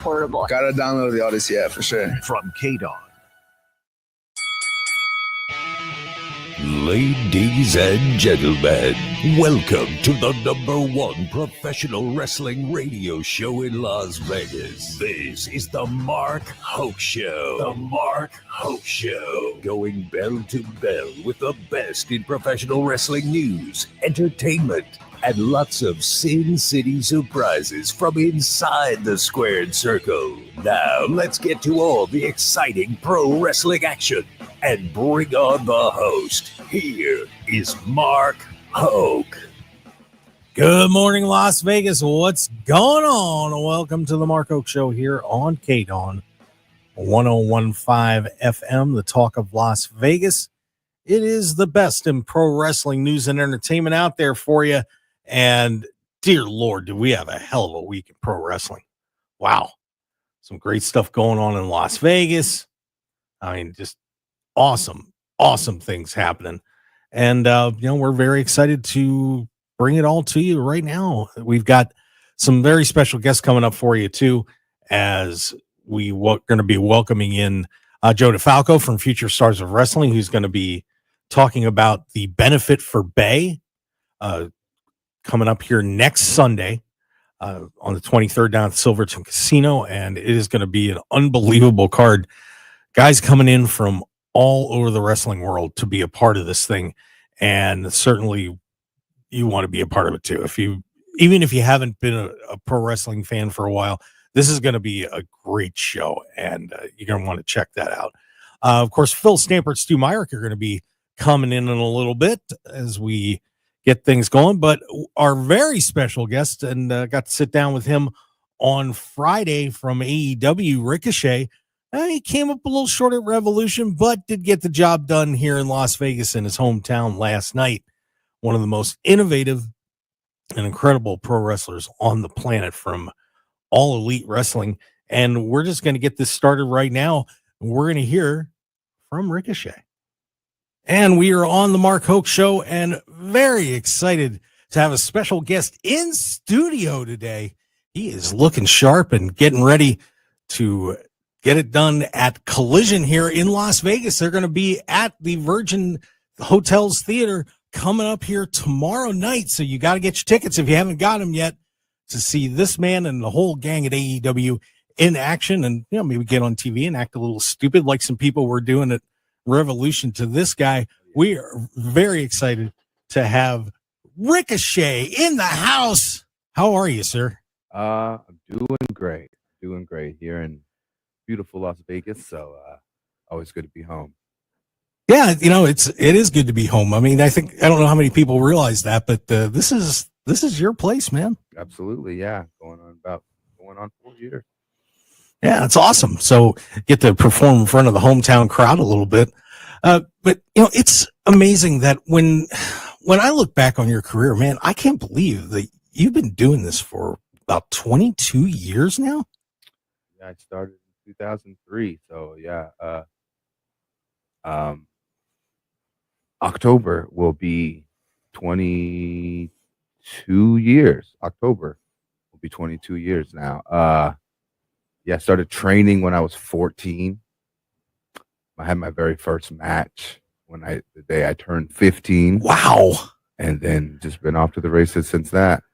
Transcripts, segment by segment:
portable. Gotta download the Odyssey app for sure. From KDAWN. Ladies and gentlemen, welcome to the #1 professional wrestling radio show in Las Vegas. This is the Mark Hoke Show. The Mark Hoke Show. Going bell to bell with the best in professional wrestling news, entertainment, and lots of Sin City surprises from inside the squared circle. Now, let's get to all the exciting pro wrestling action and bring on the host. Here is Mark Hoke. Good morning, Las Vegas. What's going on? Welcome to the Mark Hoke Show here on KDAWN 1015 FM, the talk of Las Vegas. It is the best in pro wrestling news and entertainment out there for you. And dear Lord, do we have a hell of a week in pro wrestling. Wow. Some great stuff going on in Las Vegas. I mean, just awesome things happening. And, we're very excited to bring it all to you right now. We've got some very special guests coming up for you too, as we going to be welcoming in Joe DeFalco from Future Stars of Wrestling, who's going to be talking about the benefit for Bay, coming up here next Sunday on the 23rd down at the Silverton Casino, and it is going to be an unbelievable card. Guys coming in from all over the wrestling world to be a part of this thing, and certainly you want to be a part of it too. Even if you haven't been a pro wrestling fan for a while, this is going to be a great show, and you're going to want to check that out. Of course, Phil Stamper and Stu Myrick are going to be coming in a little bit as we get things going, but our very special guest, and got to sit down with him on Friday from AEW, Ricochet. He came up a little short at Revolution, but did get the job done here in Las Vegas in his hometown last night. One of the most innovative and incredible pro wrestlers on the planet from All Elite Wrestling. And we're just going to get this started right now. We're going to hear from Ricochet. And we are on the Mark Hoke Show, and very excited to have a special guest in studio today. He is looking sharp and getting ready to get it done at Collision here in Las Vegas. They're going to be at the Virgin Hotels Theater coming up here tomorrow night. So you got to get your tickets if you haven't got them yet to see this man and the whole gang at AEW in action, and maybe get on TV and act a little stupid like some people were doing at Revolution to this guy. We are very excited to have Ricochet in the house. How are you, sir? I'm doing great here in beautiful Las Vegas. So always good to be home. Yeah, it is good to be home. I mean, I don't know how many people realize that, but this is your place, man. Absolutely, yeah. Going on 4 years. Yeah, it's awesome. So get to perform in front of the hometown crowd a little bit. But it's amazing that when I look back on your career, man, I can't believe that you've been doing this for about 22 years now. Yeah, I started in 2003. So yeah, October will be 22 years. October will be 22 years now. I started training when I was 14. I had my very first match the day I turned 15. Wow. And then just been off to the races since that.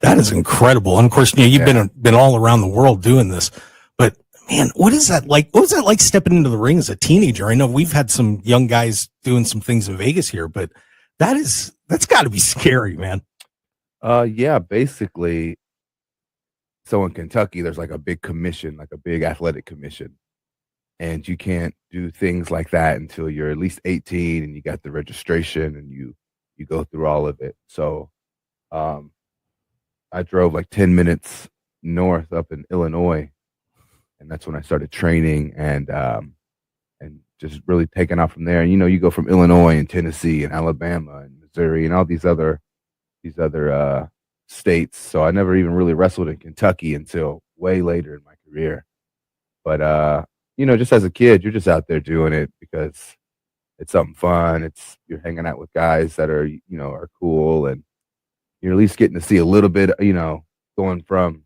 That is incredible. And of course, you've been all around the world doing this. But man, what is that like? What was that like stepping into the ring as a teenager? I know we've had some young guys doing some things in Vegas here, but that's got to be scary, man. Yeah, basically. So in Kentucky, there's like a big commission, like a big athletic commission. And you can't do things like that until you're at least 18 and you got the registration and you go through all of it. So I drove like 10 minutes north up in Illinois, and that's when I started training and just really taking off from there. And you go from Illinois and Tennessee and Alabama and Missouri and all these other states. So I never even really wrestled in Kentucky until way later in my career. But just as a kid, you're just out there doing it because it's something fun. You're hanging out with guys that are are cool, and you're at least getting to see a little bit, going from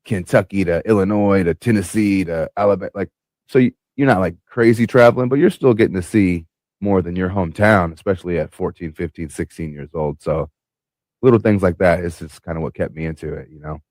Kentucky to Illinois to Tennessee to Alabama. Like, so you're not like crazy traveling, but you're still getting to see more than your hometown, especially at 14, 15, 16 years old. So little things like that is just kind of what kept me into it, you know?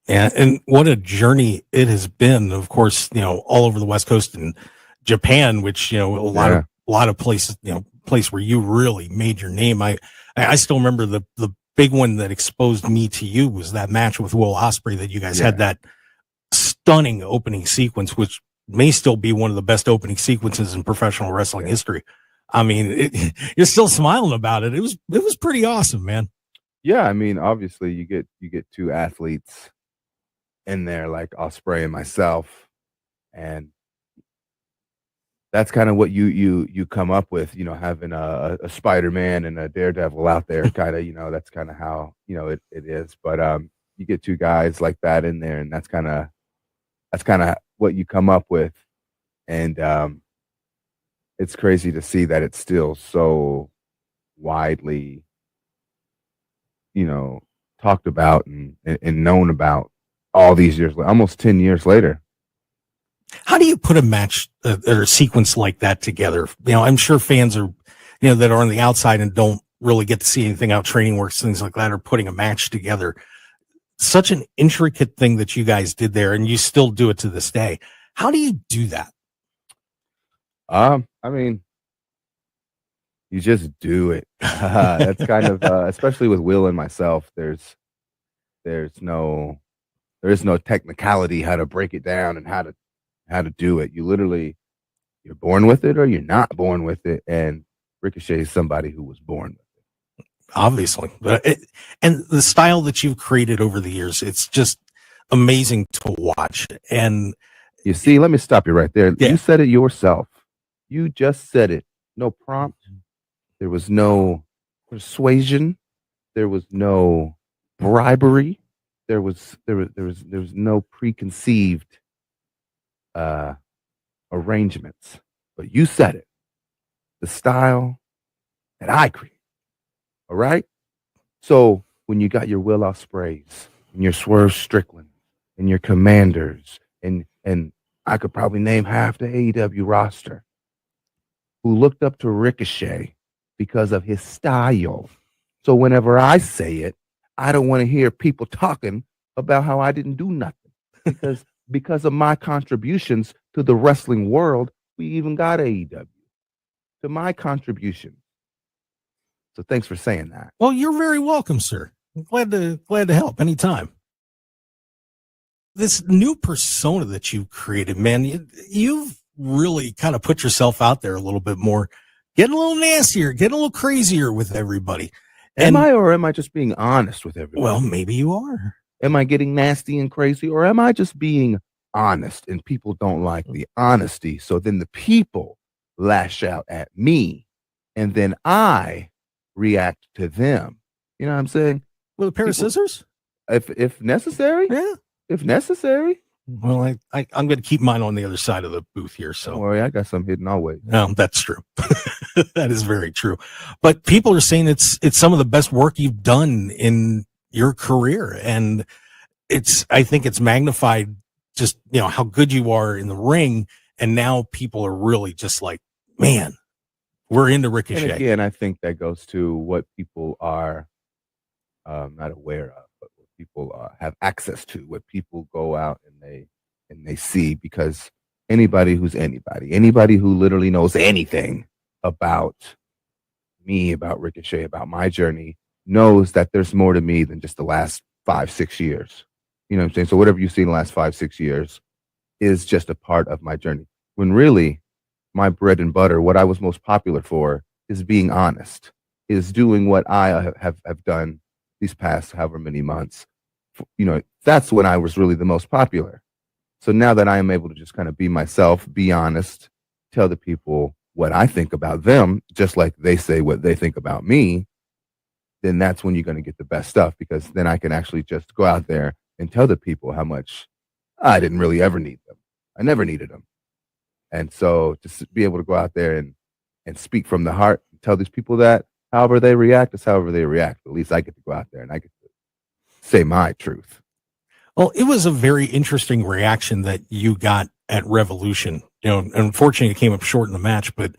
Yeah. And what a journey it has been, of course, all over the West Coast and Japan, which, a lot of places, place where you really made your name. I still remember the big one that exposed me to you was that match with Will Ospreay that you guys had that stunning opening sequence, which may still be one of the best opening sequences in professional wrestling history. I mean, you're still smiling about it. It was pretty awesome, man. Yeah, I mean, obviously you get two athletes in there like Ospreay and myself, and that's kind of what you come up with, having a Spider-Man and a Daredevil out there, kind of, that's kind of how it is. But you get two guys like that in there, and that's kind of what you come up with, and it's crazy to see that it's still so widely, talked about and known about all these years, almost 10 years later. How do you put a match or a sequence like that together? I'm sure fans are, that are on the outside and don't really get to see anything out, training works, things like that, or putting a match together. Such an intricate thing that you guys did there, and you still do it to this day. How do you do that? I mean, you just do it. That's kind of, especially with Will and myself, there's no technicality how to break it down and how to do it. You're born with it or you're not born with it. And Ricochet is somebody who was born with it. Obviously. And the style that you've created over the years, it's just amazing to watch. And you see, let me stop you right there. Yeah. You said it yourself. You just said it. No prompt. There was no persuasion. There was no bribery. There was no preconceived arrangements. But you said it. The style that I create. All right? So when you got your Will Ospreays and your Swerve Strickland and your Commanders and I could probably name half the AEW roster who looked up to Ricochet because of his style. So whenever I say it, I don't want to hear people talking about how I didn't do nothing because of my contributions to the wrestling world, we even got AEW. To my contribution. So thanks for saying that. Well, you're very welcome, sir. I'm glad to help anytime. This new persona that you've created, man, you've really kind of put yourself out there a little bit more, getting a little nastier, getting a little crazier with everybody. Am I just being honest with everybody? Well, maybe you are. Am I getting nasty and crazy, or am I just being honest and people don't like the honesty? So then the people lash out at me and then I react to them. You know what I'm saying? With a pair of scissors? If necessary. Yeah. If necessary. Well, I'm going to keep mine on the other side of the booth here. So don't worry, I got some hidden always. No, that's true. That is very true. But people are saying it's some of the best work you've done in your career. And I think it's magnified just, how good you are in the ring. And now people are really just like, man, we're into Ricochet. And again, I think that goes to what people are not aware of, but what people have access to, what people go out and they see, because anybody who literally knows anything about me, about Ricochet, about my journey, knows that there's more to me than just the last 5-6 years. You know what I'm saying? So whatever you see in the last 5-6 years is just a part of my journey. When really my bread and butter, what I was most popular for, is being honest, is doing what I have done these past however many months. That's when I was really the most popular. So now that I am able to just kind of be myself, be honest, tell the people what I think about them, just like they say what they think about me, then that's when you're going to get the best stuff, because then I can actually just go out there and tell the people how much I didn't really ever need them. I never needed them. And so just be able to go out there and speak from the heart, and tell these people that however they react is however they react. At least I get to go out there and I get to say my truth. Well, it was a very interesting reaction that you got at Revolution. Unfortunately, it came up short in the match, but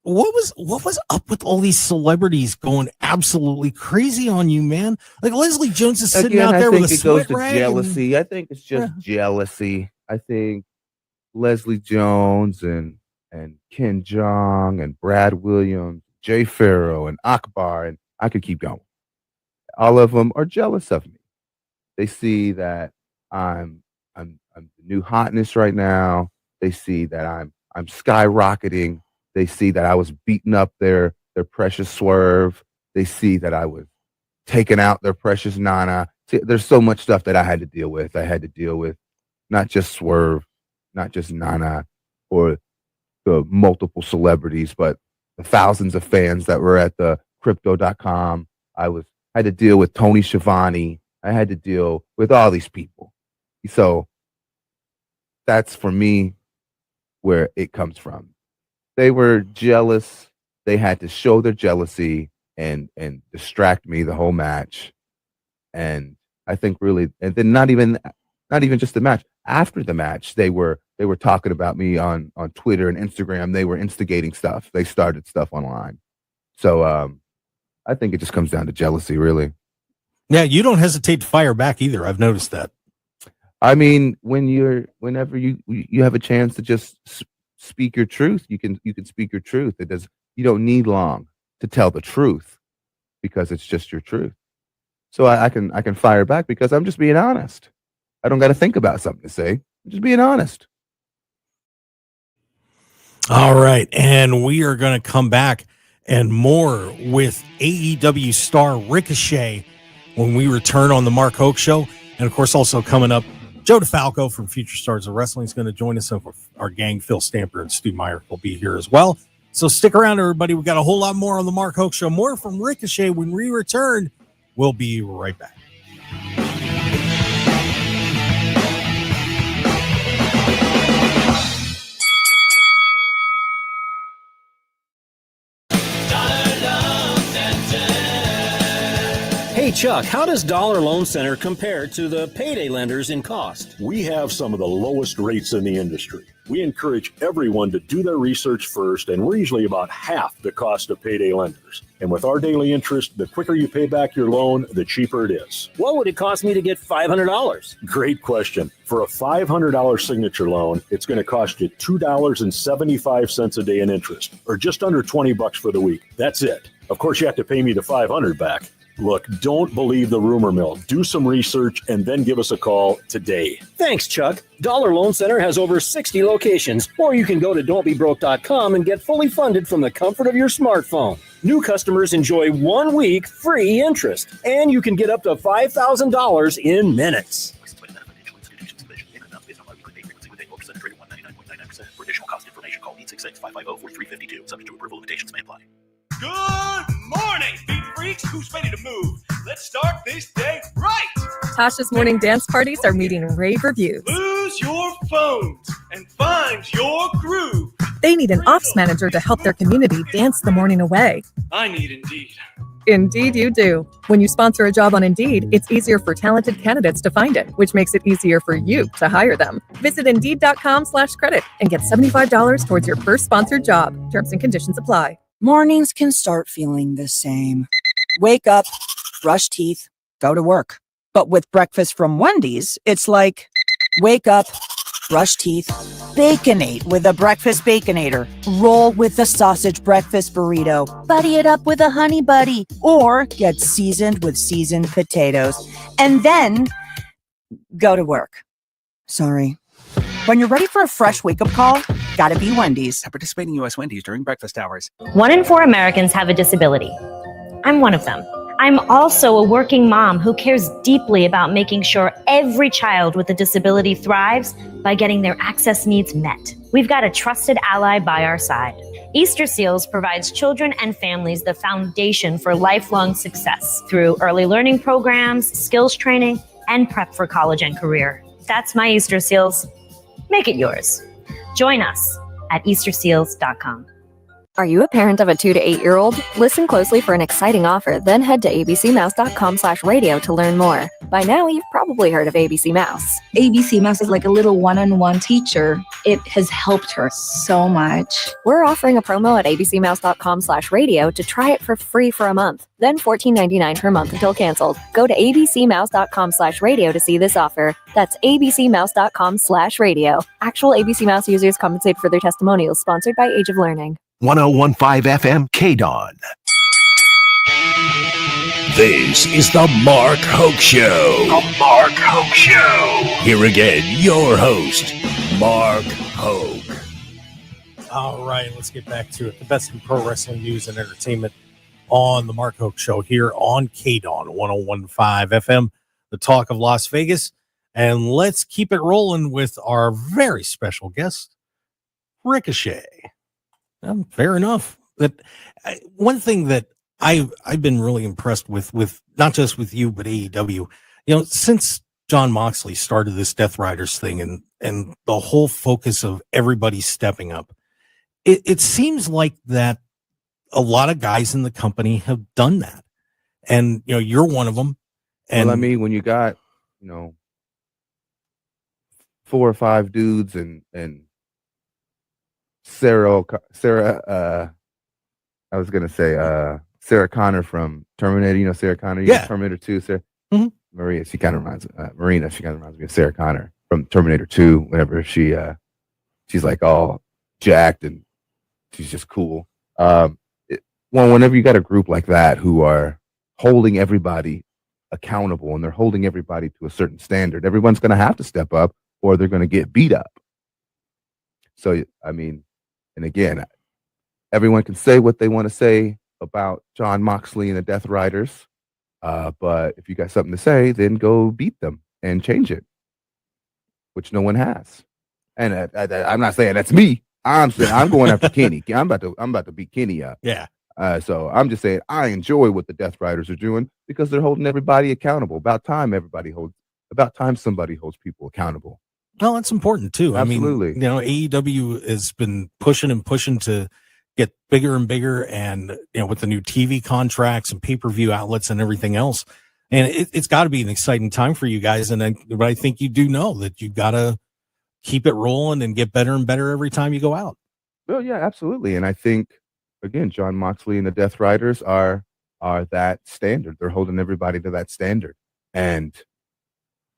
what was up with all these celebrities going absolutely crazy on you, man? Like Leslie Jones is sitting out there with a sweat rag. Jealousy. I think it's just jealousy. I think Leslie Jones and Ken Jeong and Brad Williams, Jay Farrow and Akbar, and I could keep going. All of them are jealous of me. They see that I'm the new hotness right now. They see that I'm skyrocketing. They see that I was beating up their precious Swerve. They see that I was taking out their precious Nana. See, there's so much stuff that I had to deal with. I had to deal with not just Swerve, not just Nana, or the multiple celebrities, but the thousands of fans that were at the crypto.com. I had to deal with Tony Schiavone. I had to deal with all these people. So that's for me where it comes from. They were jealous. They had to show their jealousy and distract me the whole match. And I think really, and then not even just the match. After the match, they were talking about me on Twitter and Instagram. They were instigating stuff. They started stuff online. So I think it just comes down to jealousy, really. Yeah, you don't hesitate to fire back either. I've noticed that. I mean, whenever you have a chance to just speak your truth, you can speak your truth. You don't need long to tell the truth because it's just your truth. So I can fire back because I'm just being honest. I don't got to think about something to say. I'm just being honest. All right, and we are going to come back and more with AEW star Ricochet when we return on the Mark Hoke Show. And, of course, also coming up, Joe DeFalco from Future Stars of Wrestling is going to join us. Our gang, Phil Stamper and Stu Myrick, will be here as well. So stick around, everybody. We've got a whole lot more on the Mark Hoke Show. More from Ricochet when we return. We'll be right back. Hey, Chuck, how does Dollar Loan Center compare to the payday lenders in cost? We have some of the lowest rates in the industry. We encourage everyone to do their research first, and we're usually about half the cost of payday lenders. And with our daily interest, the quicker you pay back your loan, the cheaper it is. What would it cost me to get $500? Great question. For a $500 signature loan, it's going to cost you $2.75 a day in interest, or just under $20 for the week. That's it. Of course, you have to pay me the $500 back. Look, don't believe the rumor mill. Do some research and then give us a call today. Thanks, Chuck. Dollar Loan Center has over 60 locations, or you can go to don'tbebroke.com and get fully funded from the comfort of your smartphone. New customers enjoy 1 week free interest, and you can get up to $5,000 in minutes. For additional cost information, call 866-550-4352. Subject to approval, limitations may apply. Good morning, beat freaks. Who's ready to move? Let's start this day right. Tasha's morning dance parties are meeting rave reviews. Lose your phones and find your groove. They need an ops manager to help their community dance the morning away. I need Indeed. Indeed you do. When you sponsor a job on Indeed, it's easier for talented candidates to find it, which makes it easier for you to hire them. Visit Indeed.com/credit and get $75 towards your first sponsored job. Terms and conditions apply. Mornings can start feeling the same. Wake up, brush teeth, go to work. But with breakfast from Wendy's, it's like, wake up, brush teeth, Baconate with a breakfast Baconator. Roll with a sausage breakfast burrito. Buddy it up with a Honey Buddy. Or get seasoned with seasoned potatoes. And then go to work. Sorry. When you're ready for a fresh wake-up call, gotta be Wendy's. At participating U.S. Wendy's during breakfast hours. 1 in 4 Americans have a disability. I'm one of them. I'm also a working mom who cares deeply about making sure every child with a disability thrives by getting their access needs met. We've got a trusted ally by our side. Easter Seals provides children and families the foundation for lifelong success through early learning programs, skills training, and prep for college and career. That's my Easter Seals. Make it yours. Join us at easterseals.com. Are you a parent of a 2 to 8-year-old? Listen closely for an exciting offer, then head to abcmouse.com/radio to learn more. By now, you've probably heard of ABC Mouse. ABC Mouse is like a little one-on-one teacher. It has helped her so much. We're offering a promo at abcmouse.com/radio to try it for free for a month, then $14.99 per month until canceled. Go to abcmouse.com/radio to see this offer. That's abcmouse.com/radio. Actual ABC Mouse users compensate for their testimonials, sponsored by Age of Learning. 1015 FM KDAWN. This is the Mark Hoke Show. The Mark Hoke Show. Here again, your host, Mark Hoke. All right, let's get back to it. The best in pro wrestling news and entertainment on the Mark Hoke Show here on KDAWN 1015 FM, the talk of Las Vegas. And let's keep it rolling with our very special guest, Ricochet. Fair enough. That one thing that I've been really impressed with not just with you but AEW. Since Jon Moxley started this Death Riders thing and the whole focus of everybody stepping up, it seems like that a lot of guys in the company have done that, and you're one of them. And well, I mean, when you got 4 or 5 dudes and Sarah, I was gonna say Sarah Connor from Terminator. Sarah Connor, Terminator 2. Sarah Maria, she kind of reminds Marina. She kind of reminds me of Sarah Connor from Terminator 2. Whenever she's like all jacked and she's just cool. Whenever you got a group like that who are holding everybody accountable and they're holding everybody to a certain standard, everyone's going to have to step up or they're going to get beat up. So, I mean, and again, everyone can say what they want to say about Jon Moxley and the Death Riders, but if you got something to say, then go beat them and change it, which no one has. And I'm not saying that's me. I'm saying I'm going after Kenny. I'm about to beat Kenny up. Yeah. So I'm just saying I enjoy what the Death Riders are doing because they're holding everybody accountable. About time somebody holds people accountable. Well, that's important too. Absolutely. I mean, AEW has been pushing to get bigger and bigger, and with the new TV contracts and pay-per-view outlets and everything else, and it's got to be an exciting time for you guys. But I think you do know that you've got to keep it rolling and get better and better every time you go out. Well, yeah, absolutely. And I think again, Jon Moxley and the Death Riders are that standard. They're holding everybody to that standard. And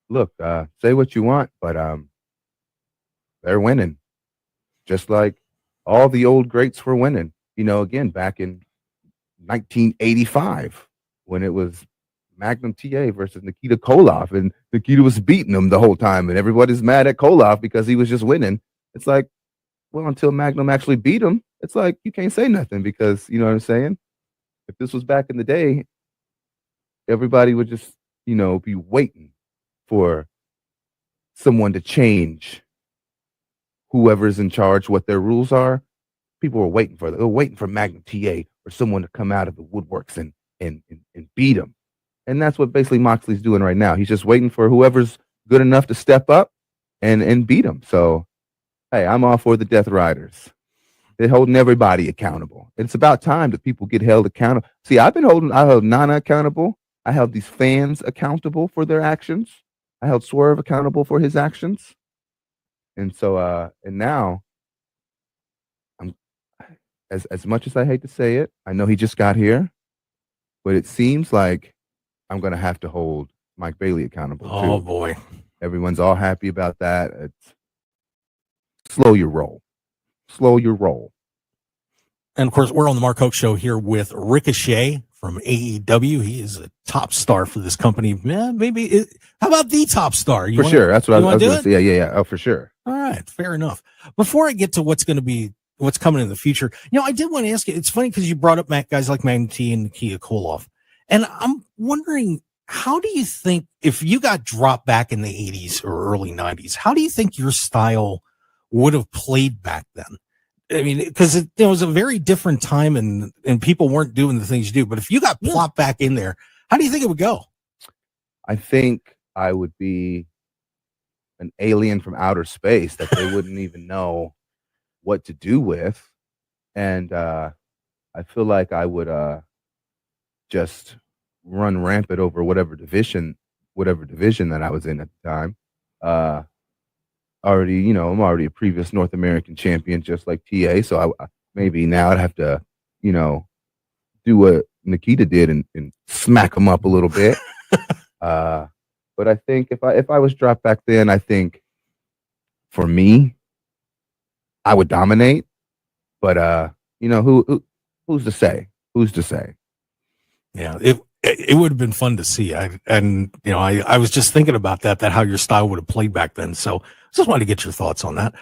look, say what you want, but they're winning, just like all the old greats were winning. Again, back in 1985, when it was Magnum TA versus Nikita Koloff, and Nikita was beating him the whole time, and everybody's mad at Koloff because he was just winning. It's like, well, until Magnum actually beat him, it's like you can't say nothing because, you know what I'm saying? If this was back in the day, everybody would just, be waiting for someone to change whoever's in charge, what their rules are. People were waiting for that. They were waiting for Magnum TA or someone to come out of the woodworks and beat him. And that's what basically Moxley's doing right now. He's just waiting for whoever's good enough to step up and beat him. So, hey, I'm all for the Death Riders. They're holding everybody accountable. It's about time that people get held accountable. See, I held Nana accountable. I held these fans accountable for their actions. I held Swerve accountable for his actions. And so, and now, I'm as much as I hate to say it, I know he just got here, but it seems like I'm going to have to hold Mike Bailey accountable too. Oh boy. Everyone's all happy about that. It's slow your roll. Slow your roll. And of course, we're on the Mark Hoke Show here with Ricochet from AEW. He is a top star for this company. Yeah, how about the top star? Sure. That's what I was going to say. Yeah. Oh, for sure. All right. Fair enough. Before I get to what's coming in the future, I did want to ask you, it's funny because you brought up guys like Magnum T and Nikita Koloff. And I'm wondering, how do you think, if you got dropped back in the 80s or early 90s, how do you think your style would have played back then? I mean, because it was a very different time and people weren't doing the things you do. But if you got plopped back in there, how do you think it would go? I think I would be an alien from outer space that they wouldn't even know what to do with. and I feel like I would just run rampant over whatever division that I was in at the time. Already, I'm already a previous North American champion, just like TA. So maybe now I'd have to, do what Nikita did and smack him up a little bit. But I think if I was dropped back then, I think for me, I would dominate. But who's to say? Who's to say? Yeah, it would have been fun to see. I was just thinking about that how your style would have played back then. So just wanted to get your thoughts on that.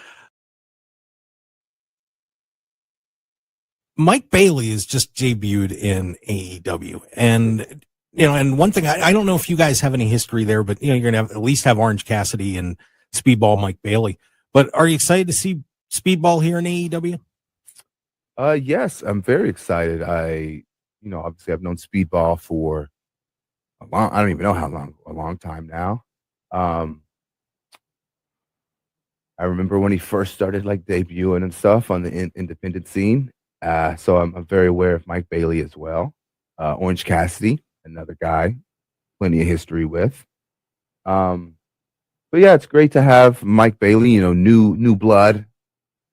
Mike Bailey has just debuted in AEW, and and one thing I don't know if you guys have any history there, but you're gonna at least have Orange Cassidy and Speedball Mike Bailey. But are you excited to see Speedball here in AEW? Yes, I'm very excited. Obviously I've known Speedball for I don't even know how long, a long time now. I remember when he first started debuting and stuff on the independent scene. So I'm very aware of Mike Bailey as well. Orange Cassidy, another guy, plenty of history with. But yeah, it's great to have Mike Bailey, new blood,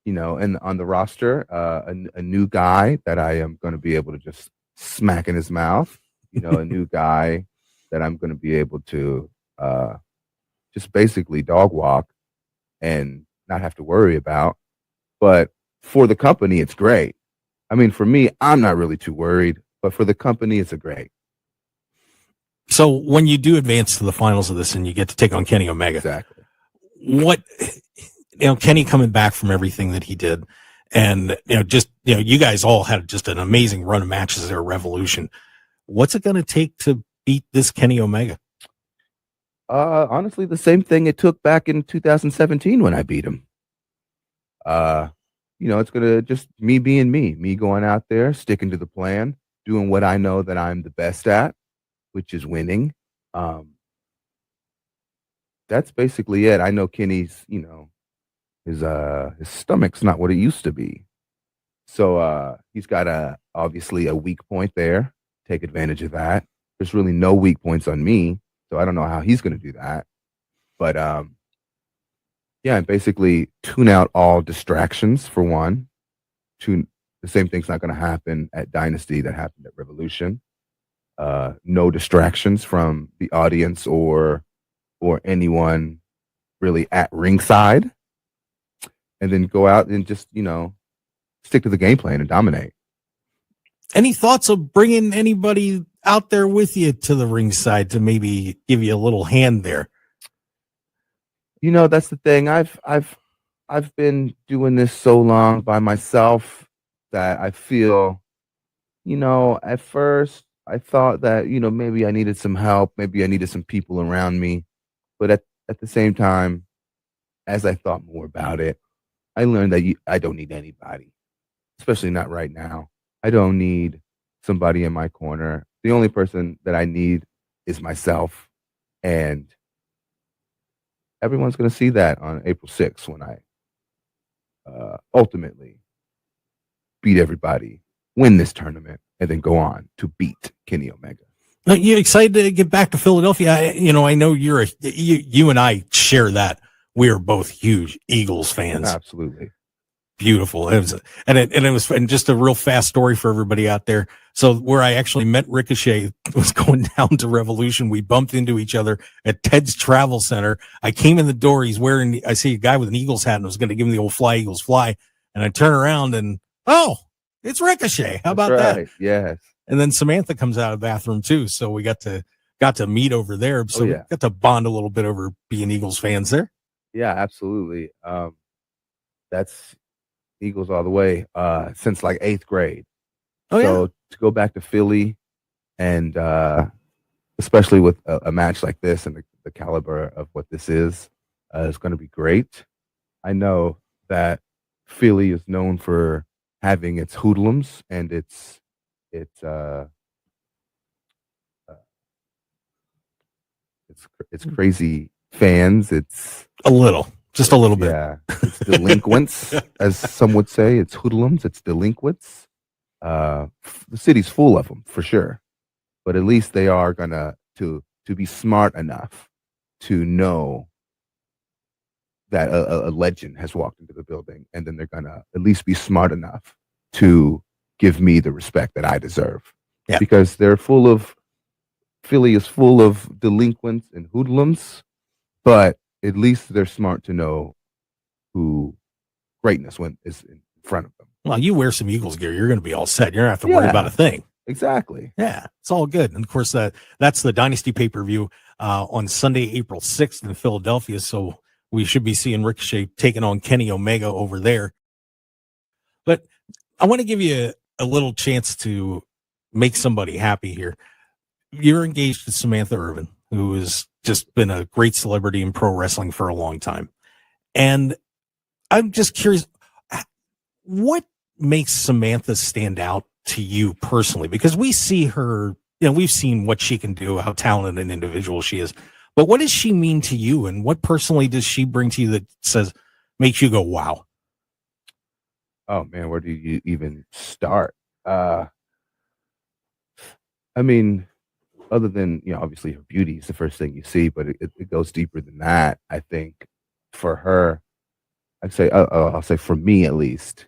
and on the roster, a new guy that I am going to be able to just smack in his mouth, a new guy that I'm going to be able to just basically dog walk and not have to worry about. But for the company, it's great. I mean, for me, I'm not really too worried, but for the company, it's a great. So when you do advance to the finals of this and you get to take on Kenny Omega, exactly. What, Kenny coming back from everything that he did, and you guys all had just an amazing run of matches there at Revolution. What's it going to take to beat this Kenny Omega? Honestly, the same thing it took back in 2017 when I beat him. It's going to just me being me going out there, sticking to the plan, doing what I know that I'm the best at, which is winning. That's basically it. I know Kenny's, his stomach's not what it used to be. So he's got obviously a weak point there. Take advantage of that. There's really no weak points on me, so I don't know how he's going to do that. But yeah, and basically tune out all distractions for one. The same thing's not going to happen at Dynasty that happened at Revolution. No distractions from the audience or anyone really at ringside. And then go out and just, stick to the game plan and dominate. Any thoughts of bringing anybody out there with you to the ringside to maybe give you a little hand there? That's the thing. I've been doing this so long by myself that I feel, at first I thought that, maybe I needed some help. Maybe I needed some people around me. But at the same time, as I thought more about it, I learned that I don't need anybody, especially not right now. I don't need somebody in my corner. The only person that I need is myself. And everyone's going to see that on April 6th when I ultimately beat everybody, win this tournament, and then go on to beat Kenny Omega. Are you excited to get back to Philadelphia? I know you and I share that. We are both huge Eagles fans. Absolutely. Beautiful. It was just a real fast story for everybody out there. So where I actually met Ricochet was going down to Revolution. We bumped into each other at Ted's Travel Center. I came in the door. I see a guy with an Eagles hat and was going to give him the old fly, Eagles fly. And I turn around and, it's Ricochet. How about that? Yes. And then Samantha comes out of the bathroom too. So we got to meet over there. So we got to bond a little bit over being Eagles fans there. Yeah, absolutely. That's Eagles all the way since like 8th grade. So to go back to Philly and especially with a match like this and the caliber of what this is going to be great. I know that Philly is known for having its hoodlums and its crazy fans. It's a little Just a little bit. Yeah. It's delinquents, as some would say. It's hoodlums. It's delinquents. The city's full of them, for sure. But at least they are going to be smart enough to know that a legend has walked into the building, and then they're going to at least be smart enough to give me the respect that I deserve. Yeah. Because Philly is full of delinquents and hoodlums, but at least they're smart to know who greatness is in front of them. Well, you wear some Eagles gear, you're going to be all set. You're going to have to worry about a thing. Exactly. Yeah, it's all good. And of course, that's the Dynasty pay-per-view on Sunday, April 6th in Philadelphia. So we should be seeing Ricochet taking on Kenny Omega over there. But I want to give you a little chance to make somebody happy here. You're engaged to Samantha Irvin, who has just been a great celebrity in pro wrestling for a long time. And I'm just curious, what makes Samantha stand out to you personally? Because we see her, we've seen what she can do, how talented an individual she is. But what does she mean to you? And what personally does she bring to you that makes you go, wow? Oh man, where do you even start? I mean, other than, obviously her beauty is the first thing you see, but it goes deeper than that. I think for her, I'll say for me at least,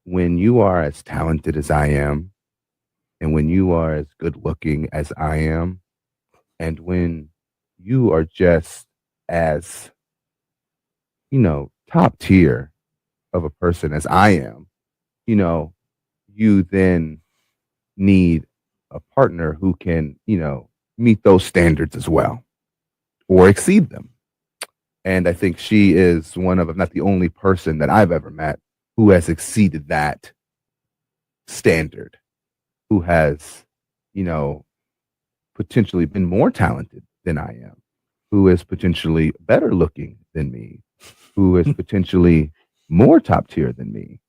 when you are as talented as I am, and when you are as good looking as I am, and when you are just as, top tier of a person as I am, you then need a partner who can, meet those standards as well or exceed them. And I think she is one of, if not the only person that I've ever met who has exceeded that standard, who has, potentially been more talented than I am, who is potentially better looking than me, who is potentially more top tier than me.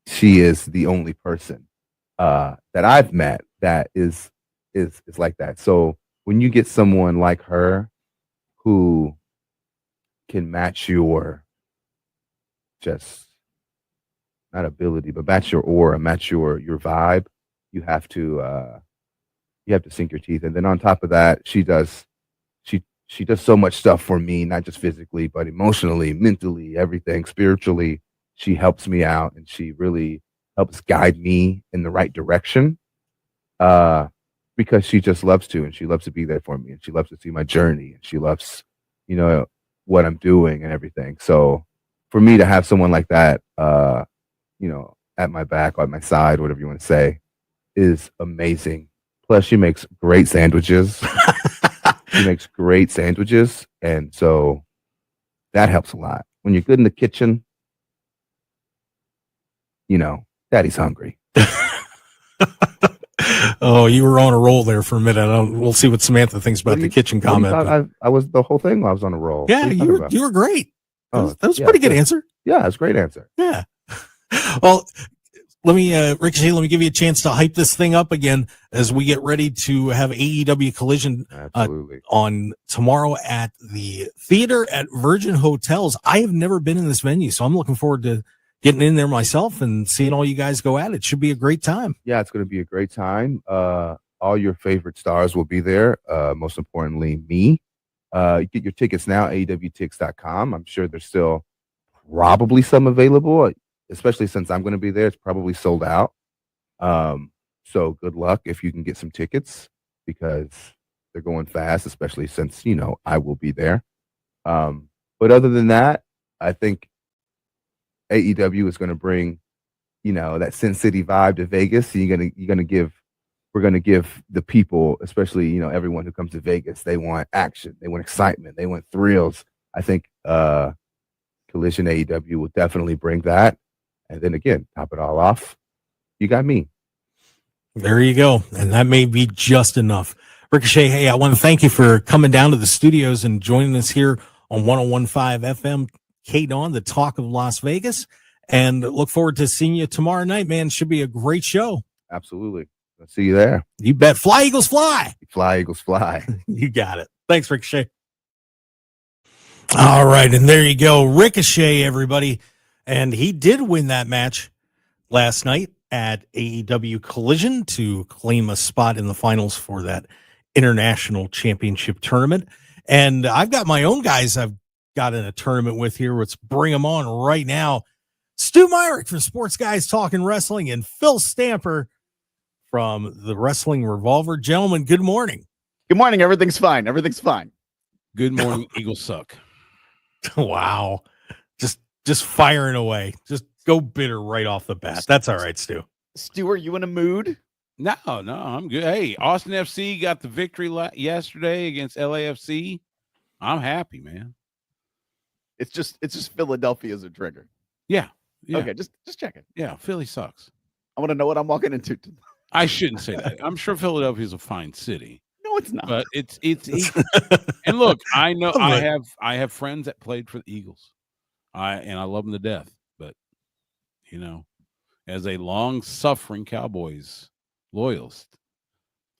She is the only person that I've met that is like that. So when you get someone like her who can match your just not ability, but match your aura, match your vibe, you have to sink your teeth. And then on top of that, she does so much stuff for me, not just physically, but emotionally, mentally, everything, spiritually. She helps me out, and she really helps guide me in the right direction. Because she just loves to, and she loves to be there for me, and she loves to see my journey, and she loves, what I'm doing and everything. So for me to have someone like that, at my back, or at my side, whatever you want to say, is amazing. Plus, she makes great sandwiches. She makes great sandwiches, and so that helps a lot. When you're good in the kitchen, daddy's hungry. Oh, you were on a roll there for a minute. We'll see what Samantha thinks about the kitchen comment. I was the whole thing. I was on a roll. Yeah, you were great. That was a pretty good answer. Yeah, it's a great answer. Yeah. Well, Ricochet, let me give you a chance to hype this thing up again as we get ready to have AEW Collision on tomorrow at the theater at Virgin Hotels. I have never been in this venue, so I'm looking forward to getting in there myself and seeing all you guys go at it. Should be a great time. Yeah, it's going to be a great time. All your favorite stars will be there. Most importantly, me. You get your tickets now, AEWTix.com. I'm sure there's still probably some available, especially since I'm going to be there. It's probably sold out. So good luck if you can get some tickets, because they're going fast, especially since, I will be there. But other than that, I think AEW is going to bring, that Sin City vibe to Vegas. We're going to give the people, especially, everyone who comes to Vegas, they want action, they want excitement, they want thrills. I think Collision AEW will definitely bring that. And then again, top it all off, you got me. There you go. And that may be just enough. Ricochet, hey, I want to thank you for coming down to the studios and joining us here on 101.5 FM KDAWN, the talk of Las Vegas. And look forward to seeing you tomorrow night, man. Should be a great show. Absolutely. I'll see you there. You bet. Fly, Eagles, fly. Fly, Eagles, fly. You got it. Thanks, Ricochet. All right, and there you go. Ricochet, everybody. And he did win that match last night at AEW Collision to claim a spot in the finals for that international championship tournament. And I've got my own guys I've got in a tournament with here. Let's bring them on right now. Stu Myrick from Sports Guys Talking Wrestling and Phil Stamper from the Wrestling Revolver. Gentlemen, good morning. Good morning. Everything's fine. Everything's fine. Good morning. Eagles suck. Wow. Just firing away. Just go bitter right off the bat. That's all right, Stu. Stu, are you in a mood? No, I'm good. Hey, Austin FC got the victory yesterday against LAFC. I'm happy, man. It's just Philadelphia as a trigger. Yeah. Okay, just check it. Yeah, Philly sucks. I want to know what I'm walking into. I shouldn't say that. I'm sure Philadelphia is a fine city. No, it's not. But it's and look, I know I have friends that played for the Eagles. I love them to death. But as a long-suffering Cowboys loyalist,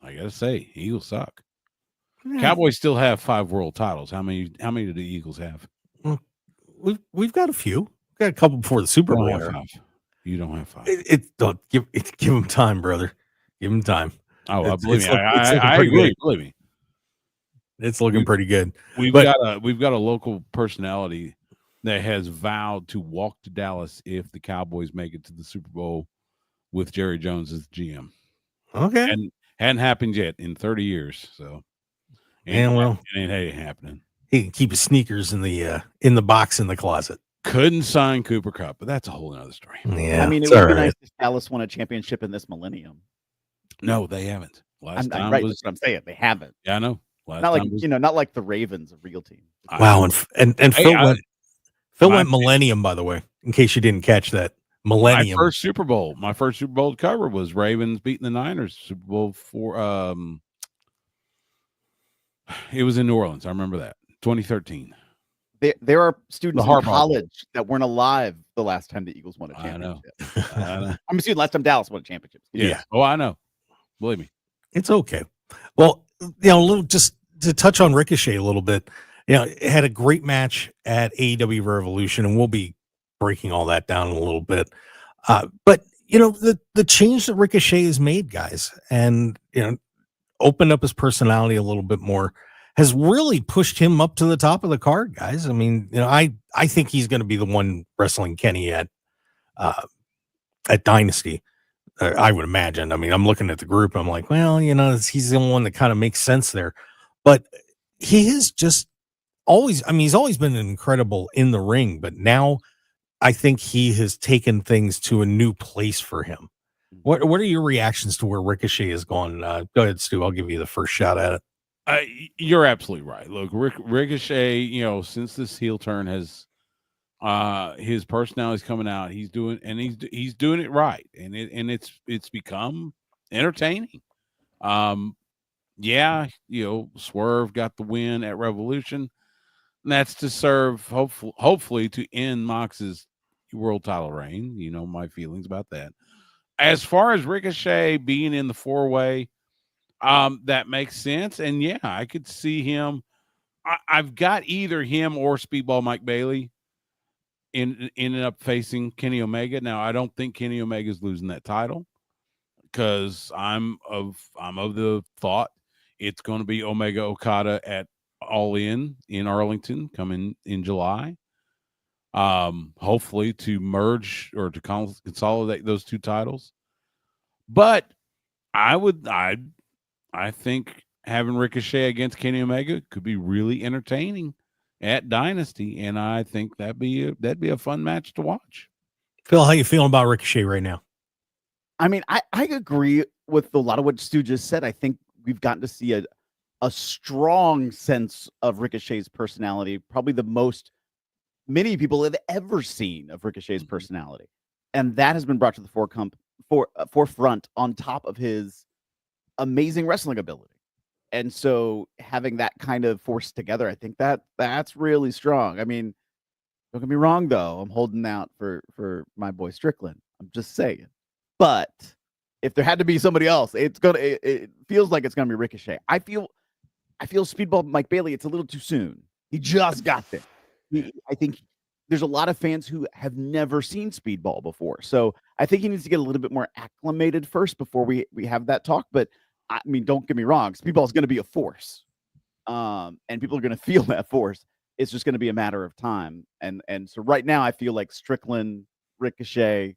I gotta say, Eagles suck. Yeah. Cowboys still have 5 world titles. How many do the Eagles have? Well, we've got a few. We've got a couple before the Super Bowl. You don't have 5. Don't give them time, brother. Give them time. Oh, believe me, I agree. Believe me, it's looking pretty good. We've got a local personality that has vowed to walk to Dallas if the Cowboys make it to the Super Bowl with Jerry Jones as GM. Okay, and hadn't happened yet in 30 years. So, it ain't happening. He can keep his sneakers in the box in the closet. Couldn't sign Cooper Kupp, but that's a whole other story. Yeah, I mean, it would be nice if Dallas won a championship in this millennium. No, they haven't. Last time right, that's what I'm saying. They haven't. Yeah, I know. Not like the Ravens, a real team. Wow, and Phil went millennium, by the way, in case you didn't catch that. Millennium. My first Super Bowl cover was Ravens beating the Niners. Super Bowl 4. It was in New Orleans. I remember that. 2013. There are students in college that weren't alive the last time the Eagles won a championship. I know. I'm assuming last time Dallas won a championship. Yeah. Oh, I know. Believe me. It's okay. Well, just to touch on Ricochet a little bit, it had a great match at AEW Revolution, and we'll be breaking all that down in a little bit. But the change that Ricochet has made, guys, and opened up his personality a little bit more, has really pushed him up to the top of the card, guys. I mean, I think he's going to be the one wrestling Kenny at Dynasty. I would imagine. I mean, I'm looking at the group. I'm like, well, he's the one that kind of makes sense there. But he has just he's always been incredible in the ring, but now I think he has taken things to a new place for him. What are your reactions to where Ricochet has gone? Go ahead, Stu. I'll give you the first shot at it. You're absolutely right. Look, Ricochet, since this heel turn has his personality is coming out, he's doing it right, and it's become entertaining. Swerve got the win at Revolution, and that's to serve hopefully to end Mox's world title reign. My feelings about that. As far as Ricochet being in the 4-way, that makes sense. And yeah, I could see him. I've got either him or Speedball Mike Bailey ended up facing Kenny Omega. Now, I don't think Kenny Omega is losing that title because I'm of the thought it's going to be Omega Okada at All In Arlington coming in July. Hopefully to merge or to consolidate those two titles. But I think having Ricochet against Kenny Omega could be really entertaining at Dynasty, and I think that'd be a fun match to watch. Phil, how you feeling about Ricochet right now? I mean, I agree with a lot of what Stu just said. I think we've gotten to see a strong sense of Ricochet's personality, probably the most many people have ever seen of Ricochet's personality. And that has been brought to the forefront on top of his amazing wrestling ability. And so having that kind of forced together, I think that's really strong. I mean, don't get me wrong, though. I'm holding out for my boy Strickland. I'm just saying. But if there had to be somebody else, it feels like it's gonna be Ricochet. I feel Speedball Mike Bailey, it's a little too soon. He just got there. I think there's a lot of fans who have never seen Speedball before. So I think he needs to get a little bit more acclimated first before we have that talk. But I mean, don't get me wrong, Speedball is going to be a force. And people are going to feel that force. It's just going to be a matter of time. And so right now I feel like Strickland, Ricochet.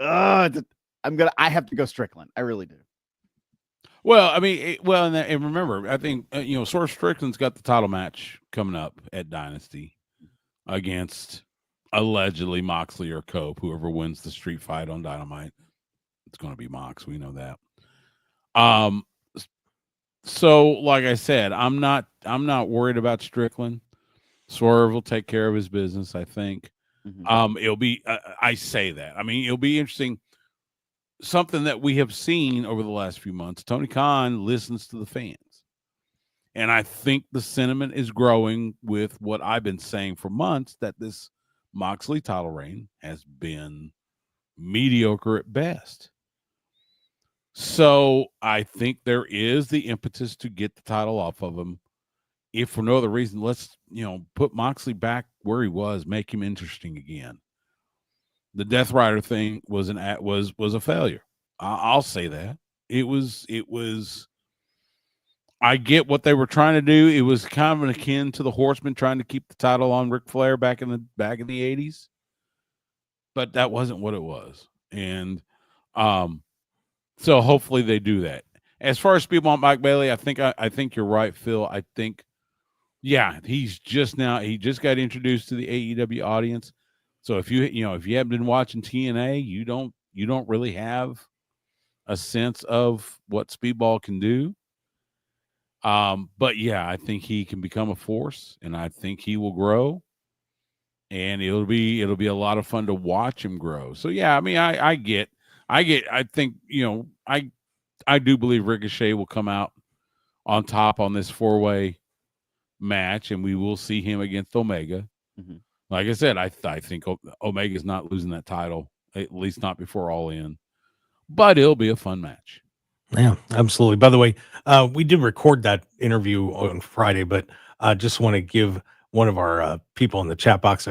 I have to go Strickland. I really do. Well, I mean, and remember, I think Swerve Strickland's got the title match coming up at Dynasty against allegedly Moxley or Cope. Whoever wins the street fight on Dynamite, it's going to be Mox. We know that. So, like I said, I'm not worried about Strickland. Swerve will take care of his business, I think. Mm-hmm. It'll be. I say that. I mean, it'll be interesting. Something that we have seen over the last few months, Tony Khan listens to the fans. And I think the sentiment is growing with what I've been saying for months, that this Moxley title reign has been mediocre at best. So I think there is the impetus to get the title off of him. If for no other reason, let's, put Moxley back where he was, make him interesting again. The Death Rider thing was a failure. I'll say that. It was. I get what they were trying to do. It was kind of akin to the Horsemen trying to keep the title on Ric Flair back in the 80s, but that wasn't what it was. And so hopefully they do that. As far as Speedball Mike Bailey, I think you're right, Phil. I think, he just got introduced to the AEW audience. So if you haven't been watching TNA, you don't really have a sense of what Speedball can do. But I think he can become a force, and I think he will grow, and it'll be a lot of fun to watch him grow. So I mean, I think I do believe Ricochet will come out on top on this 4-way match, and we will see him against Omega. Mm-hmm. Like I said, I think Omega's not losing that title, at least not before All In. But it'll be a fun match. Yeah, absolutely. By the way, we did record that interview on Friday, but I just want to give one of our people in the chat box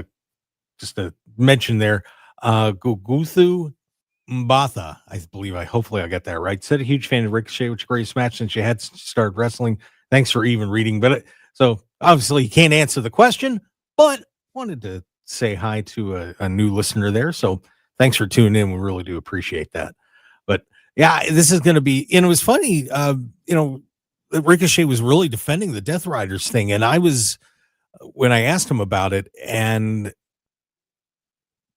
just a mention there. Guguthu Mbatha, hopefully I got that right. Said a huge fan of Ricochet, which is the greatest match since you had started wrestling. Thanks for even reading. But so obviously you can't answer the question, but wanted to say hi to a new listener there. So thanks for tuning in. We really do appreciate that. But this is going to be, and it was funny, Ricochet was really defending the Death Riders thing. And when I asked him about it, and,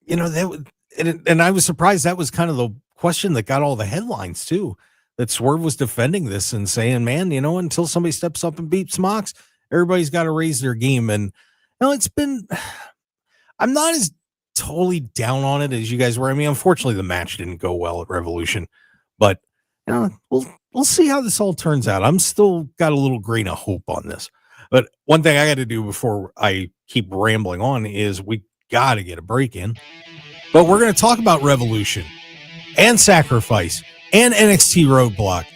and I was surprised that was kind of the question that got all the headlines too, that Swerve was defending this and saying, man, until somebody steps up and beats Mox, everybody's got to raise their game. And, I'm not as totally down on it as you guys were. I mean, unfortunately, the match didn't go well at Revolution, but we'll see how this all turns out. I'm still got a little grain of hope on this. But one thing I got to do before I keep rambling on is we got to get a break in. But we're going to talk about Revolution and Sacrifice and NXT Roadblock